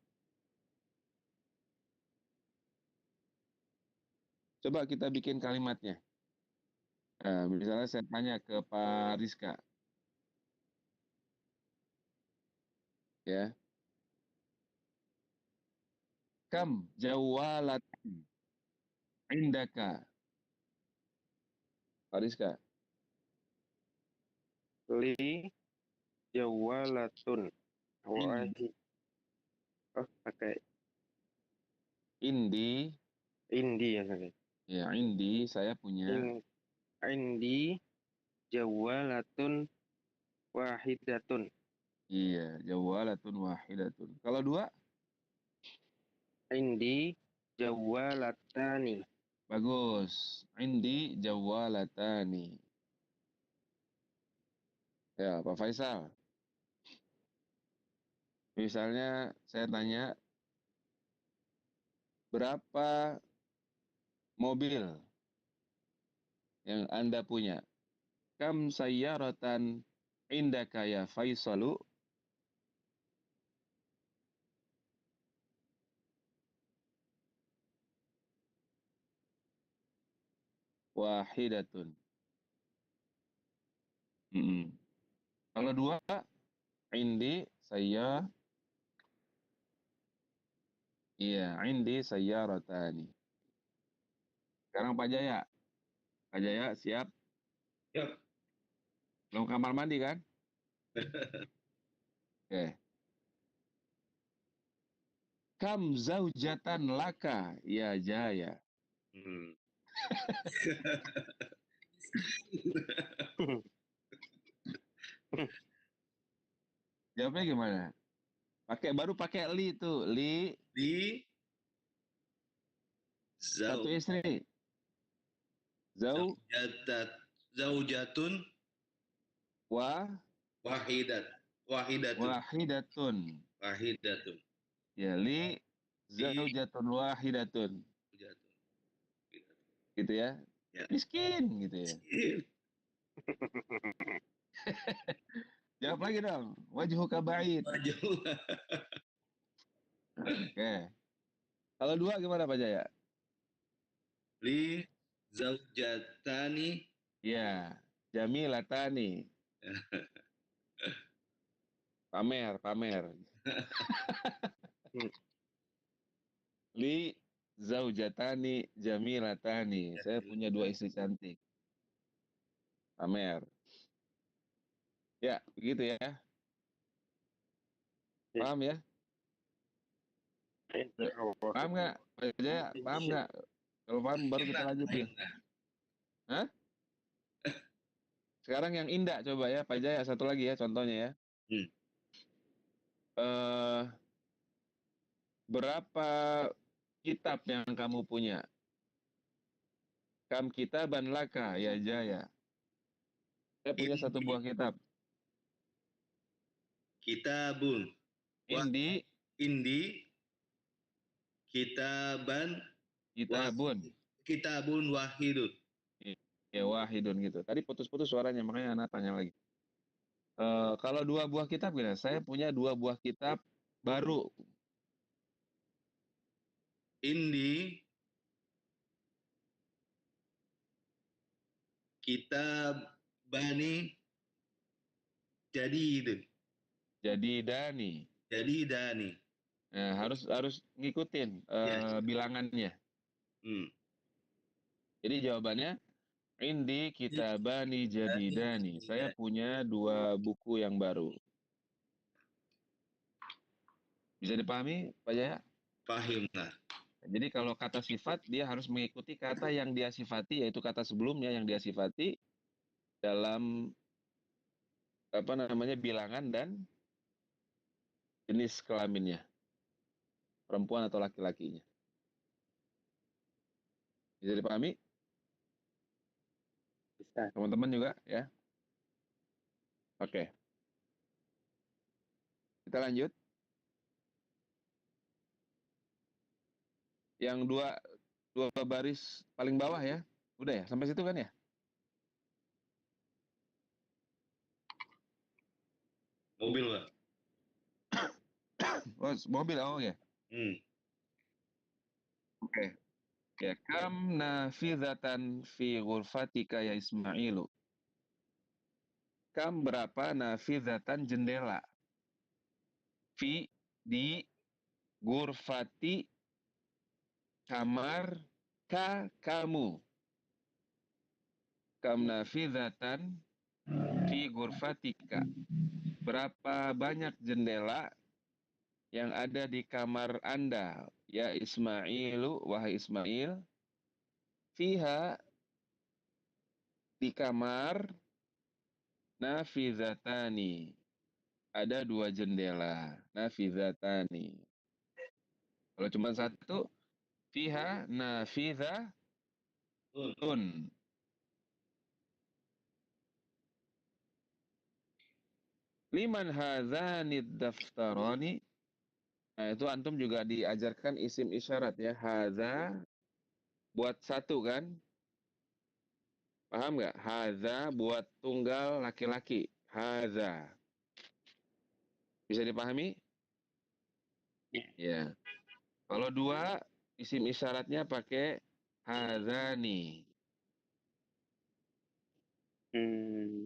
Coba kita bikin kalimatnya. Nah, misalnya saya tanya ke Pak Rizka, ya. Kam jawalatan indaka. Pak Rizka. Li jawalatun. In, Wahid. Oh, pakai indi, indi ya tadi. ya indi, saya punya. Indi jawalatun wahidatun. Iya, jawalatun wahidatun. Kalau dua, Indi jawalatani. bagus. Indi jawalatani. Ya, Pak Faisal. Misalnya saya tanya, berapa mobil yang Anda punya? Kam sayyaratan indaka ya Faisalu? Wahidatun. Mm-mm. Kalau dua, indi saya, iya, indi sayyaratani. Sekarang Pak Jaya. Pak Jaya siap? Yap. Belum kamar mandi kan? Oke. Kam zaujatan laka ya Jaya. Hmm. Jawabnya gimana? Baru pakai li itu. Li Di satu zau istri. Zau zaujatat zaujatun wa wahidat wahidatun wahidatun. wahidatun Ya, li di zaujatun wahidatun. zaujatun. Gitu ya. Ya. Miskin gitu ya. Jawab lagi dong. Wajhuka ba'id. Maju. Oke. Kalau dua gimana Pak Jaya? Li zaujatani. Ya, Jamilatani. Pamer, pamer. Li zaujatani jamilatani. Saya punya dua istri cantik. Pamer. Ya, begitu ya. Paham ya? Paham nggak? Pak Jaya, paham nggak? Kalau paham baru kita lanjut ya. Hah? Sekarang yang indah coba ya, Pak Jaya. Satu lagi ya contohnya ya. Hmm. Eh, berapa kitab yang kamu punya? Kam kitaban laka ya Jaya. Saya punya satu Indi buah kitab. kitabun wah Indi indi kitaban wah kitabun. kitabun wahidun. Ya wahidun gitu. Tadi putus-putus suaranya, makanya anak tanya lagi. Kalau dua buah kitab gini, saya punya dua buah kitab baru. Indi kitabani jadi itu Dani. jadi Dani. Nah, harus ngikutin Ya. bilangannya. Hmm. Jadi jawabannya Indi kitabani Dani. Saya punya dua buku yang baru. Bisa dipahami, Pak Jaya? Paham lah. Jadi kalau kata sifat, dia harus mengikuti kata yang dia sifati, yaitu kata sebelumnya yang dia sifati dalam apa namanya bilangan dan jenis kelaminnya, perempuan atau laki-lakinya. Bisa dipahami? Bisa. Teman-teman juga ya. Oke. Kita lanjut. Yang dua baris paling bawah ya. Udah ya, sampai situ kan ya? Mobil, Pak. Oh, mobil, oh ya. Hmm. Oke. Ya, kam nafidhatan fi ghurfatika ya Ismailu. Kam berapa nafidhatan jendela? Fi di ghurfati kamar kamu. Kam nafidhatan fi ghurfatika. Berapa banyak jendela yang ada di kamar Anda, ya Ismailu, wahai Ismail? Fiha, di kamar, nafizatani, ada 2 jendela, nafizatani. Kalau cuma satu, fiha nafizatun. Liman hadzanid daftarani. Nah, itu antum juga diajarkan isim isyarat ya. Hadza buat satu kan? Paham nggak? Hadza buat tunggal laki-laki. Hadza. Bisa dipahami? Ya. Ya. Kalau 2, isim isyaratnya pakai hadzani.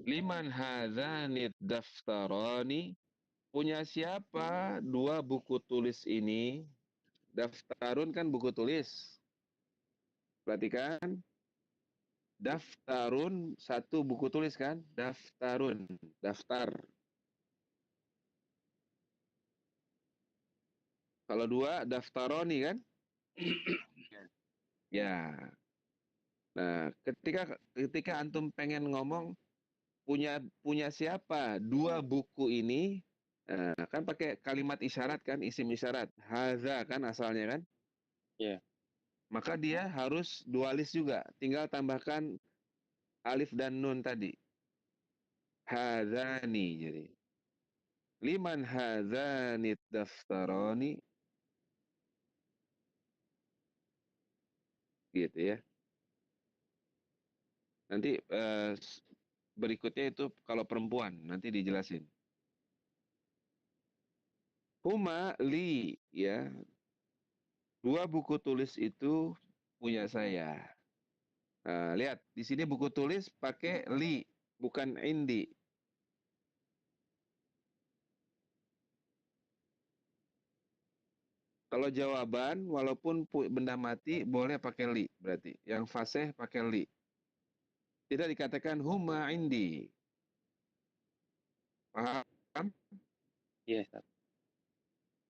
Liman hadzanid daftarani. Punya siapa 2 buku tulis ini? Daftarun kan buku tulis. Perhatikan. Daftarun 1 buku tulis kan? Daftarun. Daftar. Kalau 2 daftaroni kan? Ya. Nah, ketika antum pengen ngomong punya siapa 2 buku ini, kan pakai kalimat isyarat kan, isim isyarat. Haza kan asalnya kan? Ya. Maka dia harus dualis juga. Tinggal tambahkan alif dan nun tadi. Hadzani jadi. Liman hadzani daftaroni. Gitu ya. Nanti berikutnya itu kalau perempuan nanti dijelasin. Huma li ya. 2 buku tulis itu punya saya. Nah, lihat di sini buku tulis pakai li, bukan indi. Kalau jawaban walaupun benda mati boleh pakai li berarti. Yang fasih pakai li. Tidak dikatakan huma indi. Paham? Iya, Ustaz.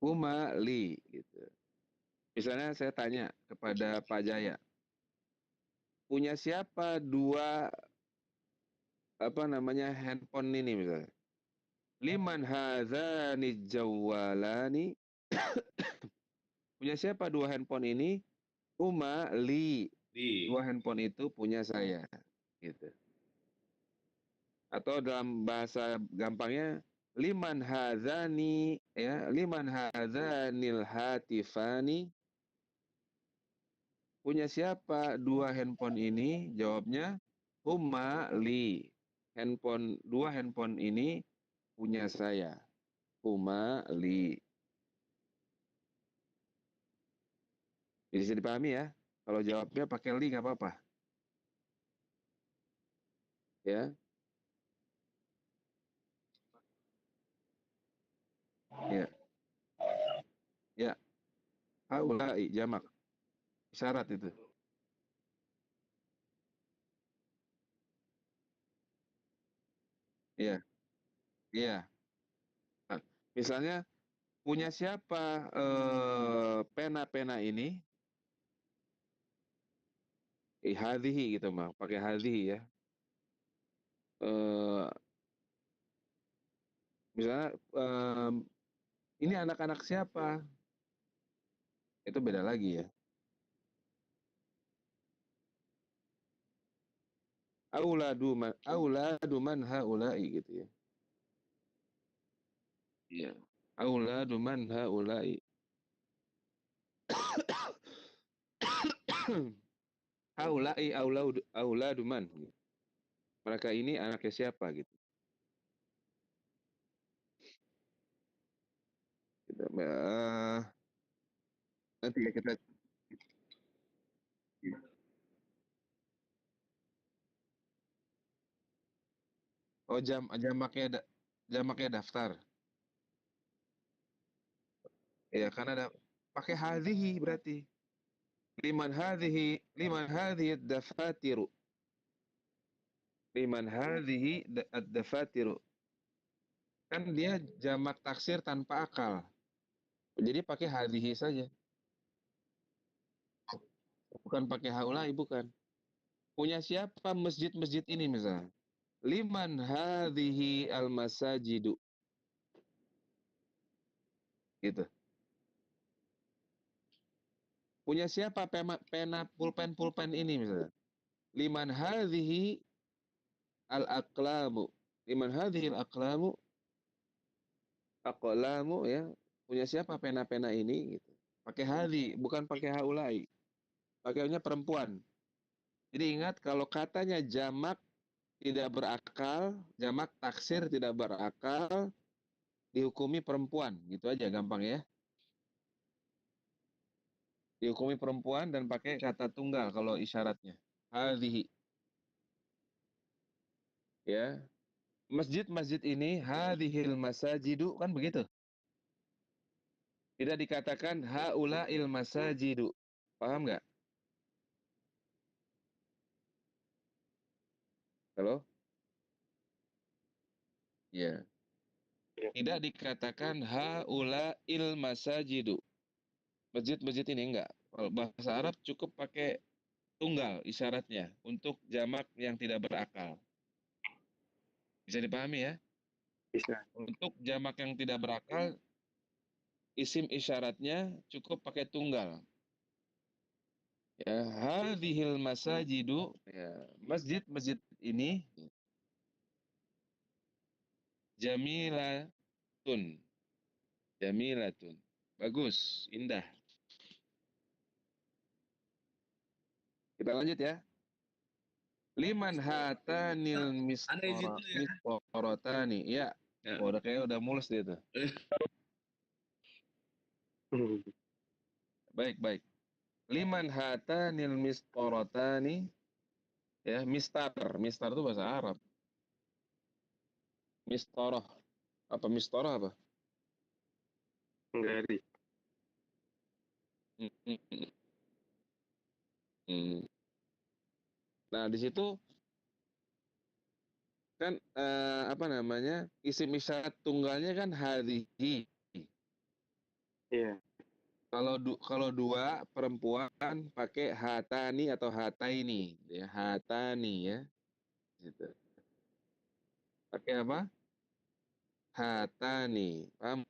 Huma li gitu. Misalnya saya tanya kepada Pak Jaya, punya siapa 2 apa namanya handphone ini misalnya? Liman hadzani jawwalani. Punya siapa 2 handphone ini? Huma li. 2 handphone itu punya saya. Gitu. Atau dalam bahasa gampangnya liman hadzani ya, liman hadzanil hatifani. Punya siapa 2 handphone ini? Jawabnya huma li. 2 handphone ini punya saya. Huma li. Bisa dipahami ya? Kalau jawabnya pakai li nggak apa-apa. Ya, ya, ya. Haulai jamak. Syarat itu. Iya, iya. Nah, misalnya punya siapa pena-pena ini? Hadhihi gitu mah, pakai hadhihi ya. Misalnya ini anak-anak siapa? Itu beda lagi ya. Auladu man haula'i gitu ya. Iya. Auladu man haula'i. Haula'i auladu man. Mereka ini anaknya siapa gitu. Nanti ya kita. Oh, jamaknya daftar. Ya, karena ada pakai hadhihi berarti. Liman hadhihi dafatiru. Liman hadhihi ad-dafatiru. Kan dia jamak taksir tanpa akal. Jadi pakai hadhihi saja. Bukan pakai haulai, bukan. Punya siapa masjid-masjid ini misalnya? Liman hadhihi al-masajidu. Gitu. Punya siapa pena pulpen ini misalnya? Liman hadhihi al-aqlamu. Liman hadhihi al-aqlamu. Aqlamu ya. Punya siapa pena-pena ini gitu. Pakai hadhi, bukan pakai haulai. Pakainya perempuan. Jadi ingat kalau katanya jamak tidak berakal, jamak taksir tidak berakal, dihukumi perempuan. Gitu aja gampang ya. Dihukumi perempuan dan pakai kata tunggal kalau isyaratnya. Hadhihi. Ya. Masjid-masjid ini hadhil masajidu kan begitu. Tidak dikatakan haula'il masajidu. Paham nggak? Halo? Ya. Tidak dikatakan haula'il masajidu. Masjid-masjid ini enggak. Kalau bahasa Arab cukup pakai tunggal isyaratnya untuk jamak yang tidak berakal. Bisa dipahami ya? Bisa. Untuk jamak yang tidak berakal, isim isyaratnya cukup pakai tunggal. Ya, hadhil masajidu, ya, masjid-masjid ini jamilatun. Jamilatun. Bagus, indah. Kita lanjut ya. Liman hatanil Ada izin dulu ya. mistorotani. Ya, Ya. oh, udah mulus dia tuh. Baik, baik. Liman hatanil mistorotani. Ya, mistar. Mistar itu bahasa Arab. Mistoroh. Apa mistoroh apa? Enggak. Hmm, hmm, hmm, hmm. Nah, di situ kan apa namanya? Isim isyarat tunggalnya kan hadhihi. Iya. Kalau dua perempuan pakai hatani atau hataini, ya hatani ya, gitu. Pakai apa? Hatani, paham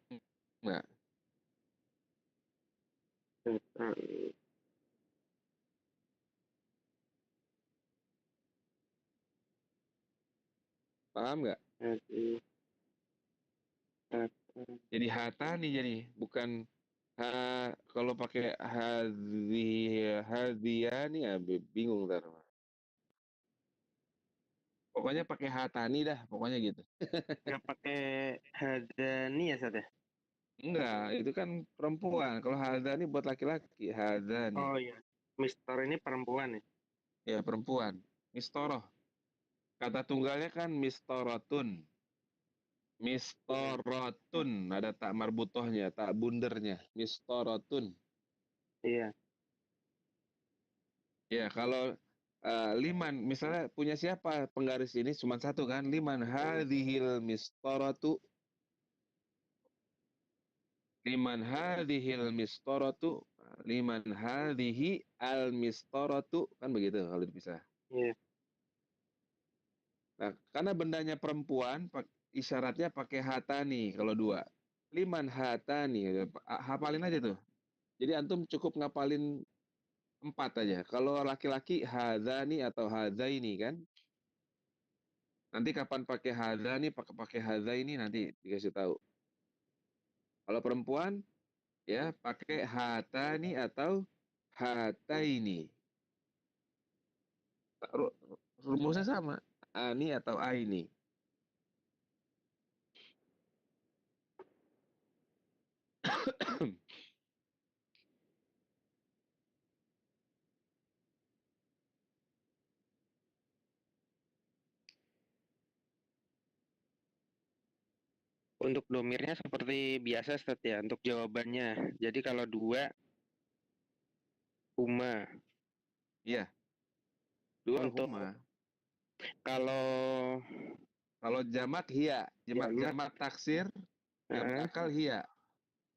nggak? Paham nggak? Jadi hatani jadi bukan kalau pakai hadiyani ya bingung ntar. Pokoknya pakai hatani dah, pokoknya gitu. Nggak pakai hadani ya, Sat ya? Enggak, itu kan perempuan. Kalau hadani buat laki-laki, hadani. Oh iya. Mister ini perempuan ya? Ya perempuan. Mistoroh. Kata tunggalnya kan mistorotun. Mistorotun. Ada tak marbutohnya, tak bundernya. Mistorotun. Iya. Ya, kalau liman, misalnya punya siapa penggaris ini cuma satu kan? Liman hadhil mistoratu. Liman hadhil mistoratu. Liman hadhihi al mistoratu. Kan begitu kalau dipisah. Iya. Nah, karena bendanya perempuan, isyaratnya pakai hatani kalau 2. Liman hatani, hafalin aja tuh. Jadi antum cukup ngapalin 4 aja. Kalau laki-laki hadzani atau hadzaini kan. Nanti kapan pakai hadzani, pakai hadzaini nanti dikasih tahu. Kalau perempuan ya pakai hatani atau hataini. Rumusnya sama, ani atau aini. Untuk domirnya seperti biasa Ustaz ya, untuk jawabannya. Jadi kalau 2 huma. Iya, 2 Untuk huma. kalau Kalau jamak hia, jamak, jamak taksir nggak berakal hia.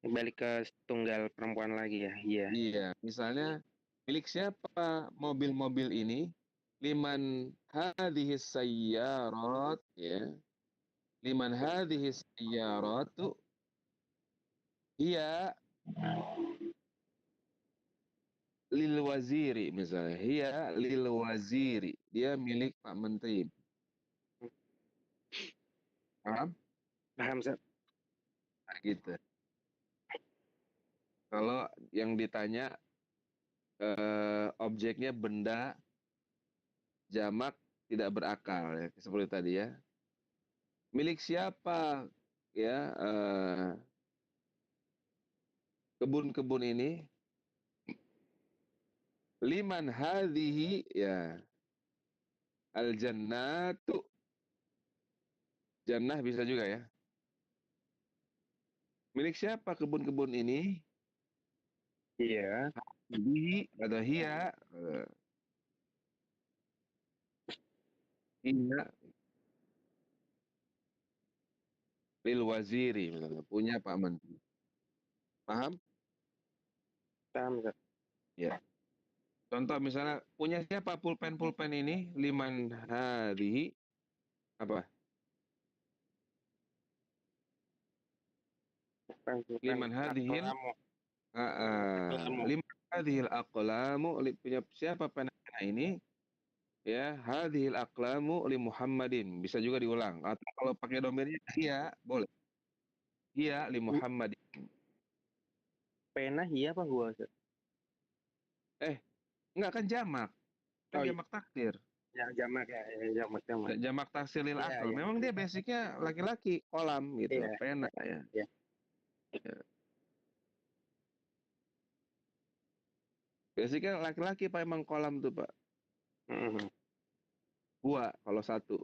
balik ke tunggal perempuan lagi ya. Iya. Iya, misalnya milik siapa mobil-mobil ini? Liman hadhis sayyarat ya. Liman hadhis sayyaratu hiya lil waziri misalnya. Hiya lil waziri. Dia milik Pak Menteri. Paham? Paham Ustaz? Nah, gitu. Kalau yang ditanya objeknya benda jamak tidak berakal ya, seperti tadi ya. Milik siapa ya kebun-kebun ini? Liman hadhihi ya al jannatu. Jannah bisa juga ya. Milik siapa kebun-kebun ini? Iya. Hadhihi atau hiya hiya lil waziri misalnya, punya Pak Menteri. Paham? Paham Ustaz? Ya. Contoh misalnya punya siapa pulpen ini? Liman hadhihi apa? Liman hadhil Aqlamu. liman hadhil aqlamu punya siapa pena ini? Ya, hadhil aqlamu li Muhammadin. Bisa juga diulang. Atau kalau pakai domainnya iya, boleh. Iya li Muhammadin. Pena iya apa gua Ustaz? Enggak kan jamak. Kan Oh iya, jamak taksir. jamak ya, jamak. Jamak taksir lil Iya, aql. iya. Memang dia basicnya laki-laki, kolam gitu, Iya. pena ya. Iya. Ya. Basicnya laki-laki Pak emang kolam tuh Pak. Mhm. Gua kalau 1.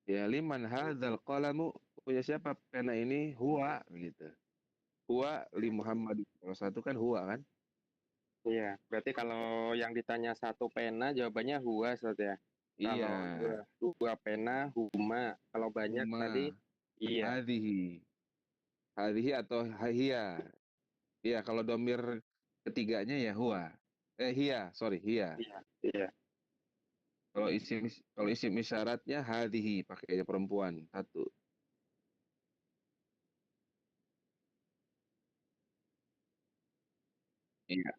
Ya liman hadzal qalamu punya siapa pena ini? Huwa gitu. Huwa li Muhammad. Kalau 1 kan huwa kan? Iya, berarti kalau yang ditanya 1 pena jawabannya huwa Ustaz ya. Iya. Kalau dua pena huma. Kalau banyak Huma tadi iya. hadhihi. Hadhihi atau hiya. Iya, kalau domir ketiganya ya huwa. Hiya, sorry, hiya. Iya. Iya. Kalau isim isyaratnya hadhihi pakai perempuan 1. Iya,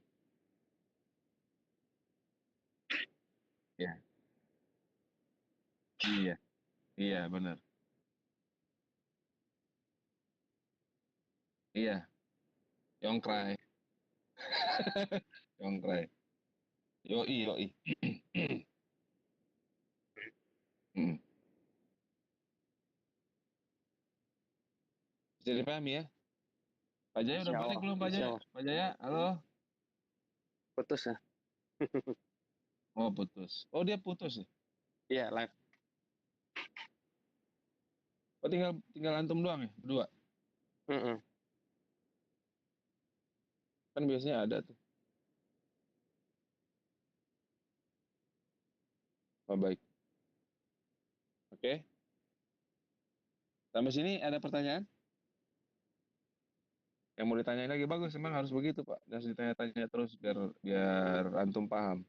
iya, iya, iya benar. Iya, yongkrai, yongkrai. Yoi, yoi. Hmm. Bisa dipahami ya? Pak Jaya udah Insya balik Allah. belum Pak Insya Jaya? Allah. Pak Jaya, halo? Putus ya. Oh putus. Oh dia putus ya? Iya, live. Oh tinggal antum doang ya? Berdua? Mm-mm. Kan biasanya ada tuh. Oh baik. Oke. Sampai sini ada pertanyaan? Yang mau ditanyain lagi bagus, emang harus begitu Pak. Harus ditanya-tanya terus biar biar antum paham.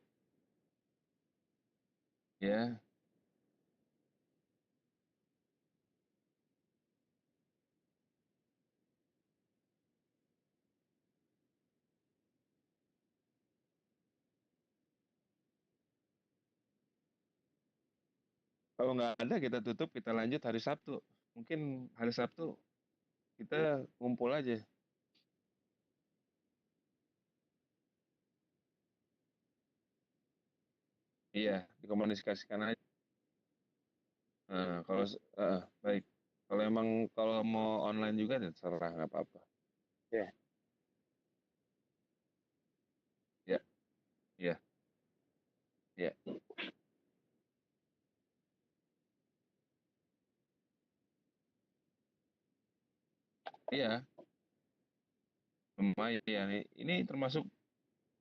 Ya. Kalau nggak ada kita tutup, kita lanjut hari Sabtu. Mungkin hari Sabtu kita ngumpul aja. Iya, dikomunikasikan aja. Nah, baik. Kalau emang kalau mau online juga ya terserah nggak apa-apa. Ya. Ya, ya, ya. Iya, lumayan. Ini termasuk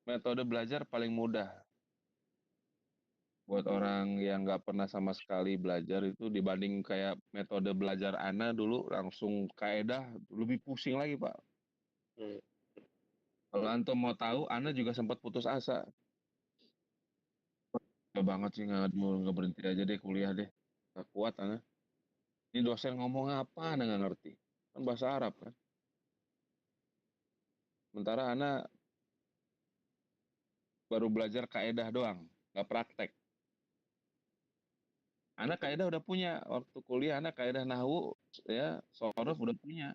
metode belajar paling mudah buat orang yang nggak pernah sama sekali belajar itu dibanding kayak metode belajar Ana dulu langsung kaedah lebih pusing lagi Pak. Hmm. Kalau antum mau tahu, Ana juga sempat putus asa. Gak banget sih nggak berhenti aja deh kuliah deh. Gak kuat Ana. Ini dosen ngomong apa Ana nggak ngerti. Kan bahasa Arab kan. Sementara Ana baru belajar kaedah doang, nggak praktek. Ana kaedah udah punya waktu kuliah, Ana kaedah nahwu ya, sorof udah punya.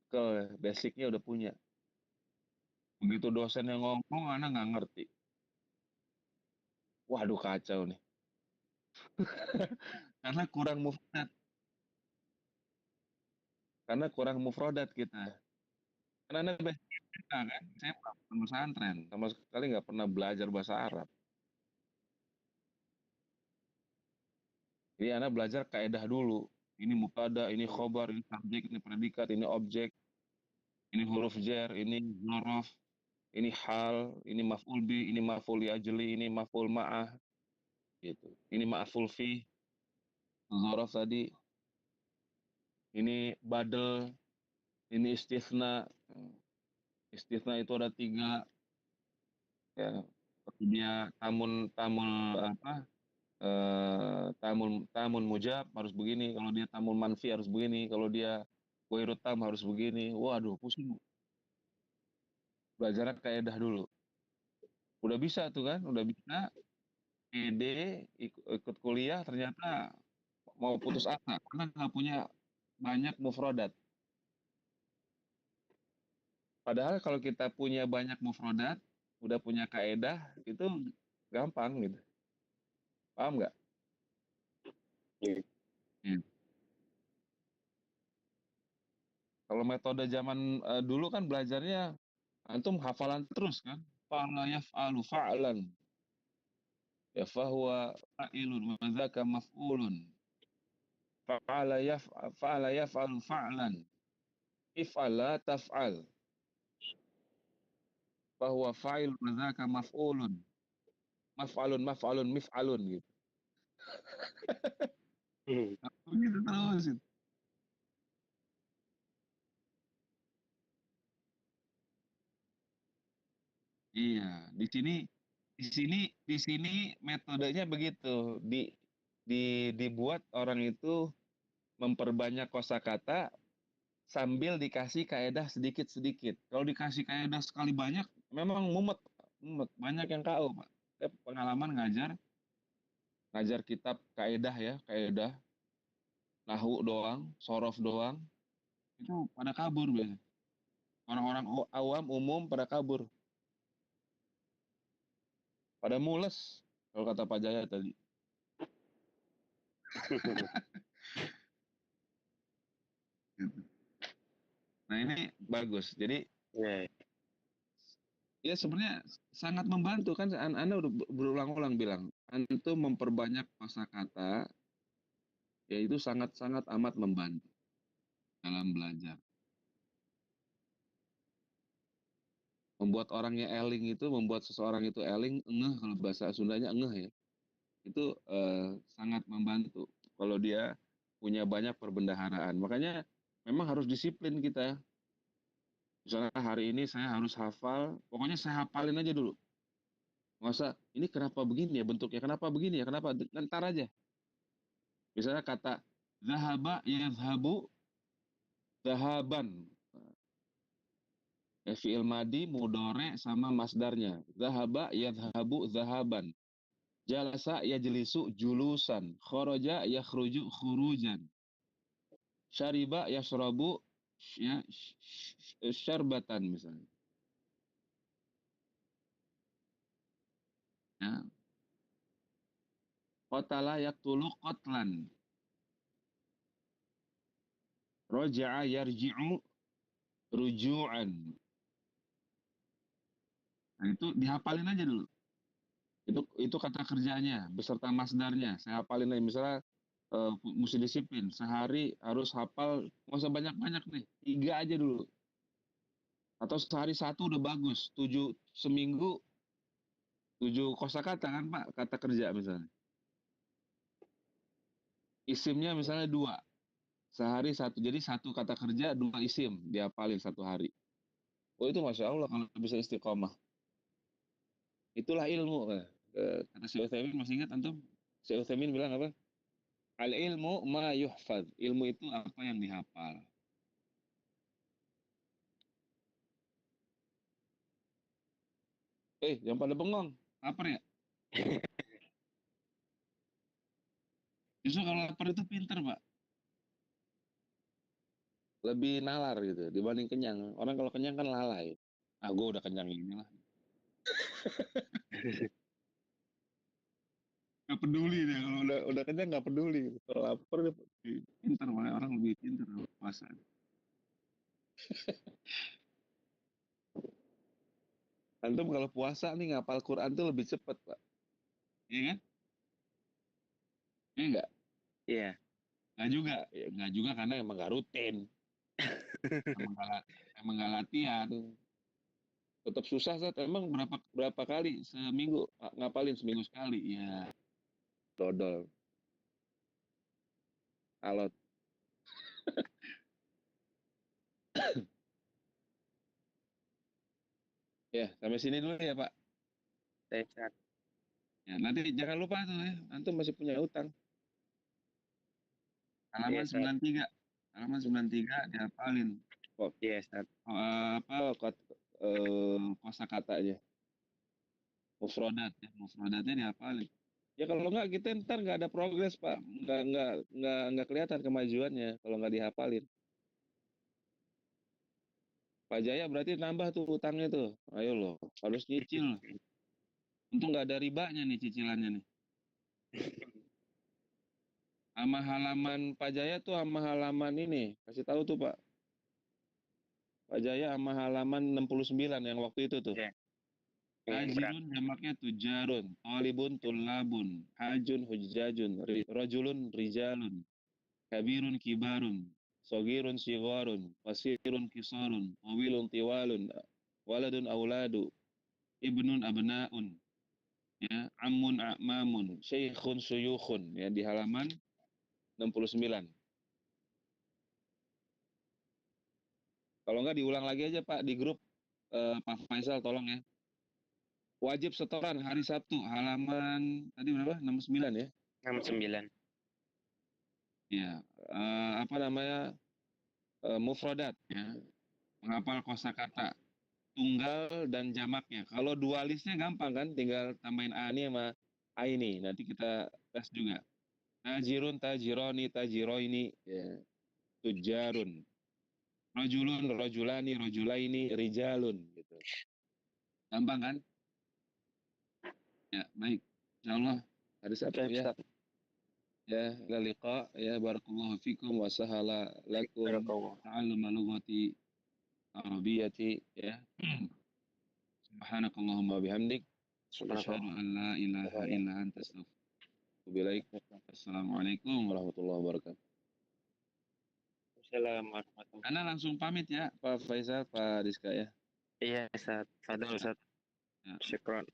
Ke basicnya udah punya. Begitu dosen yang ngomong, Ana nggak ngerti. Waduh kacau nih. Karena kurang mufrodat, karena kurang mufrodat kita. Karena Ana basic kita kan, saya bukan pesantren, sama sekali nggak pernah belajar bahasa Arab. Jadi Ana belajar kaedah dulu. Ini mubtada, ini khobar, ini subjek, ini predikat, ini objek, ini huruf jar, ini zorof, ini hal, ini maf'ul bi, ini maf'ul li ajli, ini maf'ul ma'ah, gitu. Ini ma'ful fi, zorof tadi, ini badal, ini istithna. Istithna itu ada tiga, ya. Seperti dia tamun tamul apa? Tamun mujab harus begini, kalau dia tamun manfi harus begini, kalau dia goirut tam harus begini. Waduh, pusing. Belajar kaedah dulu. Udah bisa tuh kan, udah bisa. PD ikut kuliah ternyata mau putus asa karena nggak punya banyak mufrodat. Padahal kalau kita punya banyak mufrodat, udah punya kaedah, itu gampang gitu. Paham nggak? Iya. Hmm. Kalau metode zaman dulu kan belajarnya antum hafalan terus kan. Fa'ala yaf'alu fa'lan. Ya fahuwa fa'ilun wa dzaka maf'ulun. Fa'ala yaf'alu fa'lan. If'ala taf'al. Fahuwa fa'il wa dzaka maf'ulun. Maf'alun mif'alun gitu. Hmm. Begitu terus itu. Iya, di sini metodenya begitu. Dibuat orang itu memperbanyak kosakata sambil dikasih kaedah sedikit-sedikit. Kalau dikasih kaedah sekali banyak, memang mumet, mumet. Banyak yang KO, Pak. Saya pengalaman ngajar kitab kaedah ya, kaedah nahu doang, sorof doang, itu pada kabur biasanya. Orang-orang awam umum pada kabur, pada mules kalau kata Pak Jaya tadi. Gitu. Nah ini bagus. Jadi Ya. ya sebenarnya sangat membantu kan. Anda udah berulang-ulang bilang, antum memperbanyak kosakata, yaitu sangat-sangat amat membantu dalam belajar. Membuat orangnya eling itu, membuat seseorang itu eling, ngeh kalau bahasa Sundanya ngeh ya. Itu sangat membantu kalau dia punya banyak perbendaharaan. Makanya memang harus disiplin kita. Misalnya hari ini saya harus hafal, pokoknya saya hafalin aja dulu. Masa ini kenapa begini ya bentuknya, kenapa begini ya, kenapa? Ntar aja. Misalnya kata zahaba yazhabu zahaban. Fi'il madi mudore sama masdarnya. Zahaba yazhabu zahaban. Jalasa yajlisu julusan, kharaja yakhruju khurujan, syariba yashrabu ya syarbatan misalnya. Ya. Qatala yaqtulu qatlan. Raja'a yarji'u ruju'an. Nah, itu dihafalin aja dulu. Itu kata kerjanya beserta masdarnya. Saya hafalin aja. Misalnya mesti disiplin. Sehari harus hafal, nggak usah banyak-banyak nih. 3 aja dulu. Atau sehari 1 udah bagus. 7 seminggu 7 kosakata kan Pak, kata kerja misalnya. Isimnya misalnya 2. Sehari 1. Jadi 1 kata kerja, 2 isim dihafalin 1 hari. Oh itu Masya Allah kalau bisa istiqomah. Itulah ilmu. Kata Syekh Utsaimin, masih ingat antum? Syekh Utsaimin bilang apa? Al ilmu ma yuhfad. Ilmu itu apa yang dihafal. Jangan pada bengong. Lapar ya? Justru kalau lapar itu pinter, Pak. Lebih nalar gitu dibanding kenyang. Orang kalau kenyang kan lalai. Ah, gue udah kenyang ini lah. Gak peduli deh kalau udah kenyang, gak peduli. Kalau lapar dia pinter, malah orang lebih pinter kalau puasa. Antum kalau puasa nih ngapal Quran tuh lebih cepet, Pak. Iya kan? Iya enggak? Iya. Enggak juga. Ya, enggak juga karena emang gak rutin. emang gak latihan. Tetap susah, Zat. Emang berapa kali seminggu ngapalin seminggu sekali? Ya, dodol. Alot. Ya, sampai sini dulu ya, Pak. Saya Ya, nanti jangan lupa tuh ya, antum masih punya utang. Iya, Halaman Ustaz. 93. Halaman 93 dihafalin. Iya, Ustaz. Kosakatanya. Mufradatnya dihafalin. Ya kalau nggak kita ntar nggak ada progres Pak, nggak kelihatan kemajuannya kalau nggak dihafalin. Pak Jaya berarti nambah tuh utangnya tuh, ayo loh, harus nyicil. Untung nggak ada ribanya nih cicilannya nih. Sama halaman Pak Jaya tuh sama halaman ini, kasih tahu tuh Pak. Pak Jaya sama halaman 69 yang waktu itu tuh. Iya. Yang berat. Tajirun jamaknya tujarun, talibun tulabun, hajun hujjajun, rajulun rijalun, kabirun kibarun, sogirun sigharun, wasirun kisarun, wawilun tiwalun, waladun auladu, ibnun abnaun, ya, amun a'mamun, syekhun suyukhun, ya di halaman 69. Kalau enggak diulang lagi aja Pak di grup, Pak Faisal tolong ya. Wajib setoran hari Sabtu, halaman tadi berapa? 69 ya. 69. Ya, apa namanya? Mufradat ya. Menghafal kosakata tunggal dan jamaknya. Kalau dualisnya gampang kan, tinggal tambahin a ini sama a ini. Nanti kita tes juga. Tajirun, tajironi, tajiroini, ya. Tujarun. Rojulun, rojulani, rojulaini, rijalun gitu. Gampang kan? Ya, baik. Insyaallah hari Sabtu Oke, ya. Ustaz. Ya, ila liqa ya, barakallahu fikum wa sahala lakum Barakallah. ta'alluma lughati arabiyati ya. Subhanakallahumma bihamdik asyhadu Subhanallah. an la ilaha illa anta astaghfiruka. Assalamualaikum warahmatullahi wabarakatuh. Assalamualaikum warahmatullahi Ana langsung pamit ya, Pak Faisal, Pak Rizka ya. Iya, Ustaz. Fadol, Ustaz. Ya. Syukron.